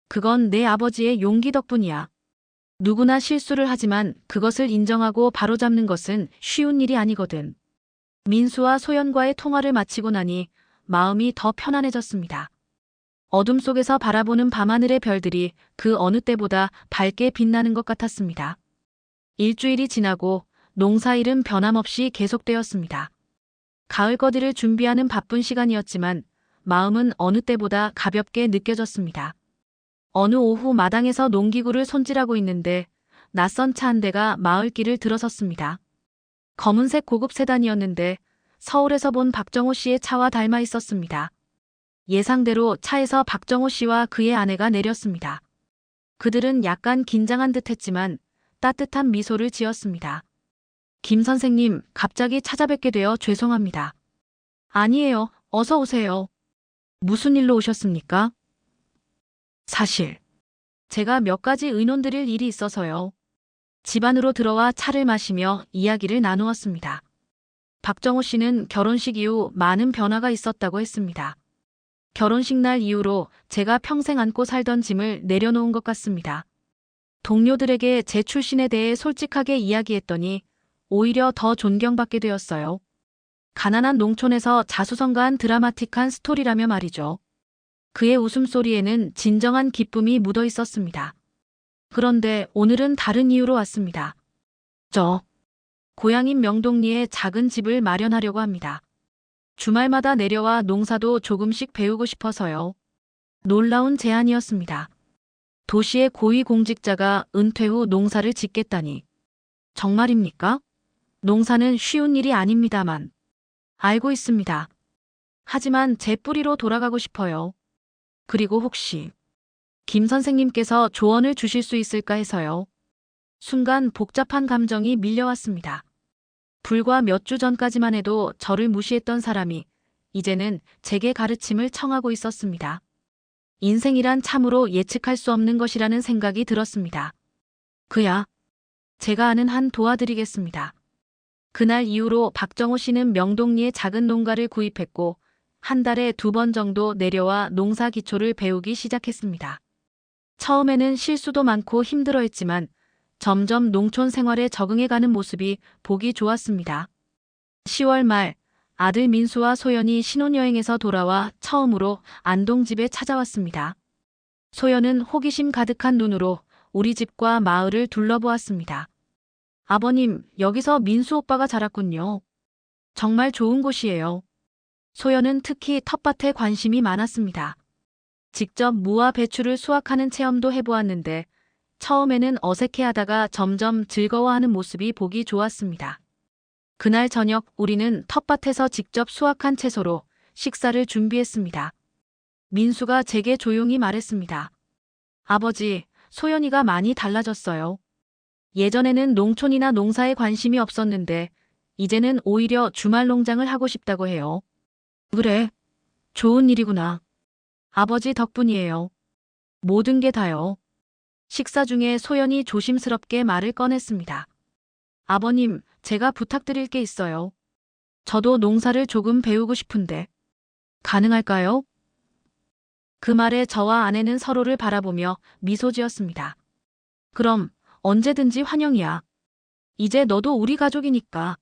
그건 내 아버지의 용기 덕분이야. 누구나 실수를 하지만 그것을 인정하고 바로잡는 것은 쉬운 일이 아니거든. 민수와 소연과의 통화를 마치고 나니 마음이 더 편안해졌습니다. 어둠 속에서 바라보는 밤하늘의 별들이 그 어느 때보다 밝게 빛나는 것 같았습니다. 일주일이 지나고 농사일은 변함없이 계속되었습니다. 가을 거리를 준비하는 바쁜 시간이었지만 마음은 어느 때보다 가볍게 느껴졌습니다. 어느 오후 마당에서 농기구를 손질하고 있는데 낯선 차 한 대가 마을길을 들어섰습니다. 검은색 고급 세단이었는데 서울에서 본 박정호 씨의 차와 닮아 있었습니다. 예상대로 차에서 박정호 씨와 그의 아내가 내렸습니다. 그들은 약간 긴장한 듯했지만 따뜻한 미소를 지었습니다. 김 선생님, 갑자기 찾아뵙게 되어 죄송합니다. 아니에요. 어서 오세요. 무슨 일로 오셨습니까? 사실 제가 몇 가지 의논드릴 일이 있어서요. 집 안으로 들어와 차를 마시며 이야기를 나누었습니다. 박정호 씨는 결혼식 이후 많은 변화가 있었다고 했습니다. 결혼식 날 이후로 제가 평생 안고 살던 짐을 내려놓은 것 같습니다. 동료들에게 제 출신에 대해 솔직하게 이야기했더니 오히려 더 존경받게 되었어요. 가난한 농촌에서 자수성가한 드라마틱한 스토리라며 말이죠. 그의 웃음소리에는 진정한 기쁨이 묻어 있었습니다. 그런데 오늘은 다른 이유로 왔습니다. 저 고향인 명동리에 작은 집을 마련하려고 합니다. 주말마다 내려와 농사도 조금씩 배우고 싶어서요. 놀라운 제안이었습니다. 도시의 고위공직자가 은퇴 후 농사를 짓겠다니. 정말입니까? 농사는 쉬운 일이 아닙니다만. 알고 있습니다. 하지만 제 뿌리로 돌아가고 싶어요. 그리고 혹시 김 선생님께서 조언을 주실 수 있을까 해서요. 순간 복잡한 감정이 밀려왔습니다. 불과 몇 주 전까지만 해도 저를 무시했던 사람이 이제는 제게 가르침을 청하고 있었습니다. 인생이란 참으로 예측할 수 없는 것이라는 생각이 들었습니다. 그야 제가 아는 한 도와드리겠습니다. 그날 이후로 박정호 씨는 명동리에 작은 농가를 구입했고 한 달에 2번 정도 내려와 농사 기초를 배우기 시작했습니다. 처음에는 실수도 많고 힘들어했지만 점점 농촌 생활에 적응해가는 모습이 보기 좋았습니다. 10월 말 아들 민수와 소연이 신혼여행에서 돌아와 처음으로 안동집에 찾아왔습니다. 소연은 호기심 가득한 눈으로 우리 집과 마을을 둘러보았습니다. 아버님, 여기서 민수 오빠가 자랐군요. 정말 좋은 곳이에요. 소연은 특히 텃밭에 관심이 많았습니다. 직접 무와 배추를 수확하는 체험도 해보았는데 처음에는 어색해하다가 점점 즐거워하는 모습이 보기 좋았습니다. 그날 저녁 우리는 텃밭에서 직접 수확한 채소로 식사를 준비했습니다. 민수가 제게 조용히 말했습니다. 아버지, 소연이가 많이 달라졌어요. 예전에는 농촌이나 농사에 관심이 없었는데 이제는 오히려 주말 농장을 하고 싶다고 해요. 그래, 좋은 일이구나. 아버지 덕분이에요. 모든 게 다요. 식사 중에 소연이 조심스럽게 말을 꺼냈습니다. 아버님, 제가 부탁드릴 게 있어요. 저도 농사를 조금 배우고 싶은데 가능할까요? 그 말에 저와 아내는 서로를 바라보며 미소 지었습니다. 그럼 언제든지 환영이야. 이제 너도 우리 가족이니까.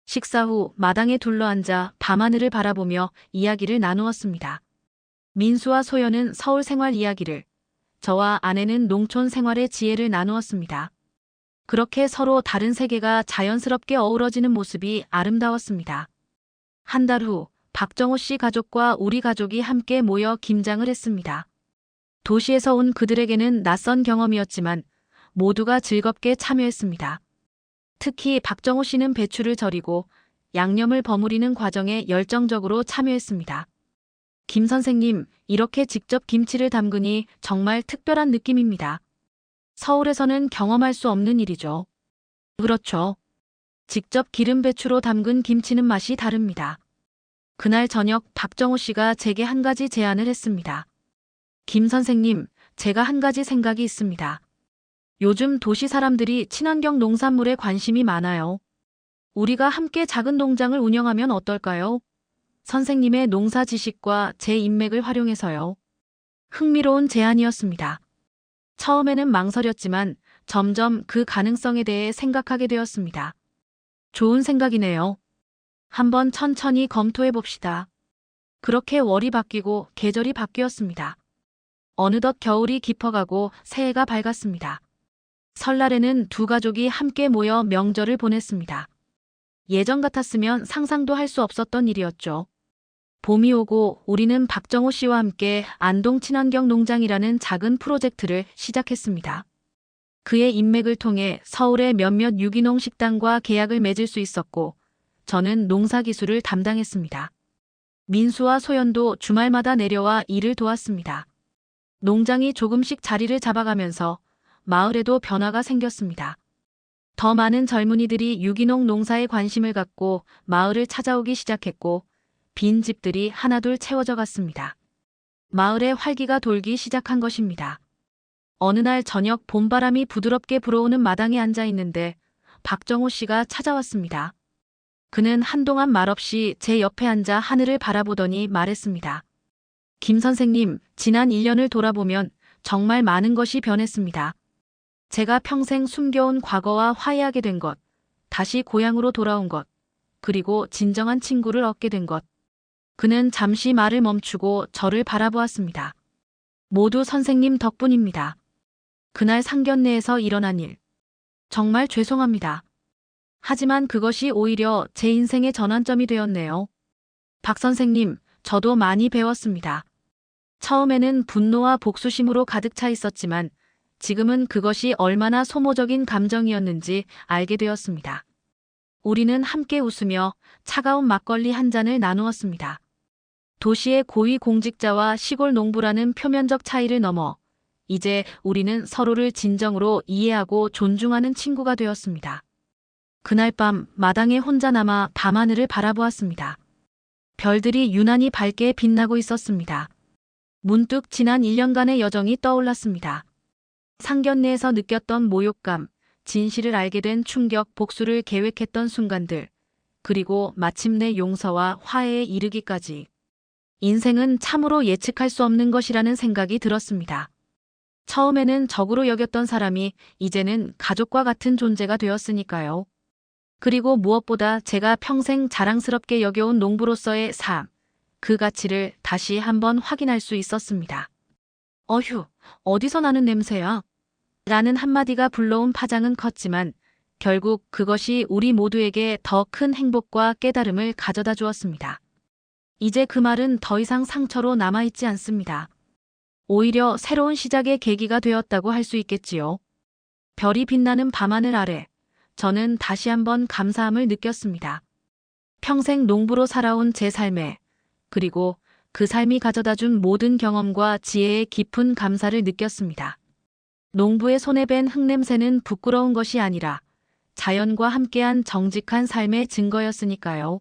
식사 후 마당에 둘러앉아 밤하늘을 바라보며 이야기를 나누었습니다. 민수와 소연은 서울 생활 이야기를, 저와 아내는 농촌 생활의 지혜를 나누었습니다. 그렇게 서로 다른 세계가 자연스럽게 어우러지는 모습이 아름다웠습니다. 한 달 후 박정호 씨 가족과 우리 가족이 함께 모여 김장을 했습니다. 도시에서 온 그들에게는 낯선 경험이었지만 모두가 즐겁게 참여했습니다. 특히 박정호 씨는 배추를 절이고 양념을 버무리는 과정에 열정적으로 참여했습니다. 김 선생님, 이렇게 직접 김치를 담그니 정말 특별한 느낌입니다. 서울에서는 경험할 수 없는 일이죠. 그렇죠. 직접 기름 배추로 담근 김치는 맛이 다릅니다. 그날 저녁 박정호 씨가 제게 한 가지 제안을 했습니다. 김 선생님, 제가 한 가지 생각이 있습니다. 요즘 도시 사람들이 친환경 농산물에 관심이 많아요. 우리가 함께 작은 농장을 운영하면 어떨까요? 선생님의 농사 지식과 제 인맥을 활용해서요. 흥미로운 제안이었습니다. 처음에는 망설였지만 점점 그 가능성에 대해 생각하게 되었습니다. 좋은 생각이네요. 한번 천천히 검토해 봅시다. 그렇게 월이 바뀌고 계절이 바뀌었습니다. 어느덧 겨울이 깊어가고 새해가 밝았습니다. 설날에는 두 가족이 함께 모여 명절을 보냈습니다. 예전 같았으면 상상도 할 수 없었던 일이었죠. 봄이 오고 우리는 박정호 씨와 함께 안동 친환경 농장이라는 작은 프로젝트를 시작했습니다. 그의 인맥을 통해 서울의 몇몇 유기농 식당과 계약을 맺을 수 있었고 저는 농사 기술을 담당했습니다. 민수와 소연도 주말마다 내려와 일을 도왔습니다. 농장이 조금씩 자리를 잡아가면서 마을에도 변화가 생겼습니다. 더 많은 젊은이들이 유기농 농사에 관심을 갖고 마을을 찾아오기 시작했고 빈 집들이 하나둘 채워져 갔습니다. 마을에 활기가 돌기 시작한 것입니다. 어느 날 저녁 봄바람이 부드럽게 불어오는 마당에 앉아 있는데 박정호 씨가 찾아왔습니다. 그는 한동안 말없이 제 옆에 앉아 하늘을 바라보더니 말했습니다. 김 선생님, 지난 1년을 돌아보면 정말 많은 것이 변했습니다. 제가 평생 숨겨온 과거와 화해하게 된 것, 다시 고향으로 돌아온 것, 그리고 진정한 친구를 얻게 된 것. 그는 잠시 말을 멈추고 저를 바라보았습니다. 모두 선생님 덕분입니다. 그날 상견례에서 일어난 일. 정말 죄송합니다. 하지만 그것이 오히려 제 인생의 전환점이 되었네요. 박 선생님, 저도 많이 배웠습니다. 처음에는 분노와 복수심으로 가득 차 있었지만 지금은 그것이 얼마나 소모적인 감정이었는지 알게 되었습니다. 우리는 함께 웃으며 차가운 막걸리 한 잔을 나누었습니다. 도시의 고위 공직자와 시골 농부라는 표면적 차이를 넘어 이제 우리는 서로를 진정으로 이해하고 존중하는 친구가 되었습니다. 그날 밤 마당에 혼자 남아 밤하늘을 바라보았습니다. 별들이 유난히 밝게 빛나고 있었습니다. 문득 지난 1년간의 여정이 떠올랐습니다. 상견례에서 느꼈던 모욕감, 진실을 알게 된 충격, 복수를 계획했던 순간들, 그리고 마침내 용서와 화해에 이르기까지. 인생은 참으로 예측할 수 없는 것이라는 생각이 들었습니다. 처음에는 적으로 여겼던 사람이 이제는 가족과 같은 존재가 되었으니까요. 그리고 무엇보다 제가 평생 자랑스럽게 여겨온 농부로서의 삶, 그 가치를 다시 한번 확인할 수 있었습니다. 어휴, 어디서 나는 냄새야? 라는 한마디가 불러온 파장은 컸지만 결국 그것이 우리 모두에게 더 큰 행복과 깨달음을 가져다 주었습니다. 이제 그 말은 더 이상 상처로 남아있지 않습니다. 오히려 새로운 시작의 계기가 되었다고 할 수 있겠지요. 별이 빛나는 밤하늘 아래 저는 다시 한번 감사함을 느꼈습니다. 평생 농부로 살아온 제 삶에, 그리고 그 삶이 가져다 준 모든 경험과 지혜에 깊은 감사를 느꼈습니다. 농부의 손에 밴 흙냄새는 부끄러운 것이 아니라 자연과 함께한 정직한 삶의 증거였으니까요.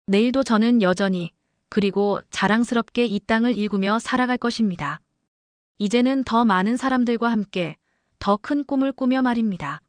내일도 저는 여전히 그리고 자랑스럽게 이 땅을 일구며 살아갈 것입니다. 이제는 더 많은 사람들과 함께 더 큰 꿈을 꾸며 말입니다.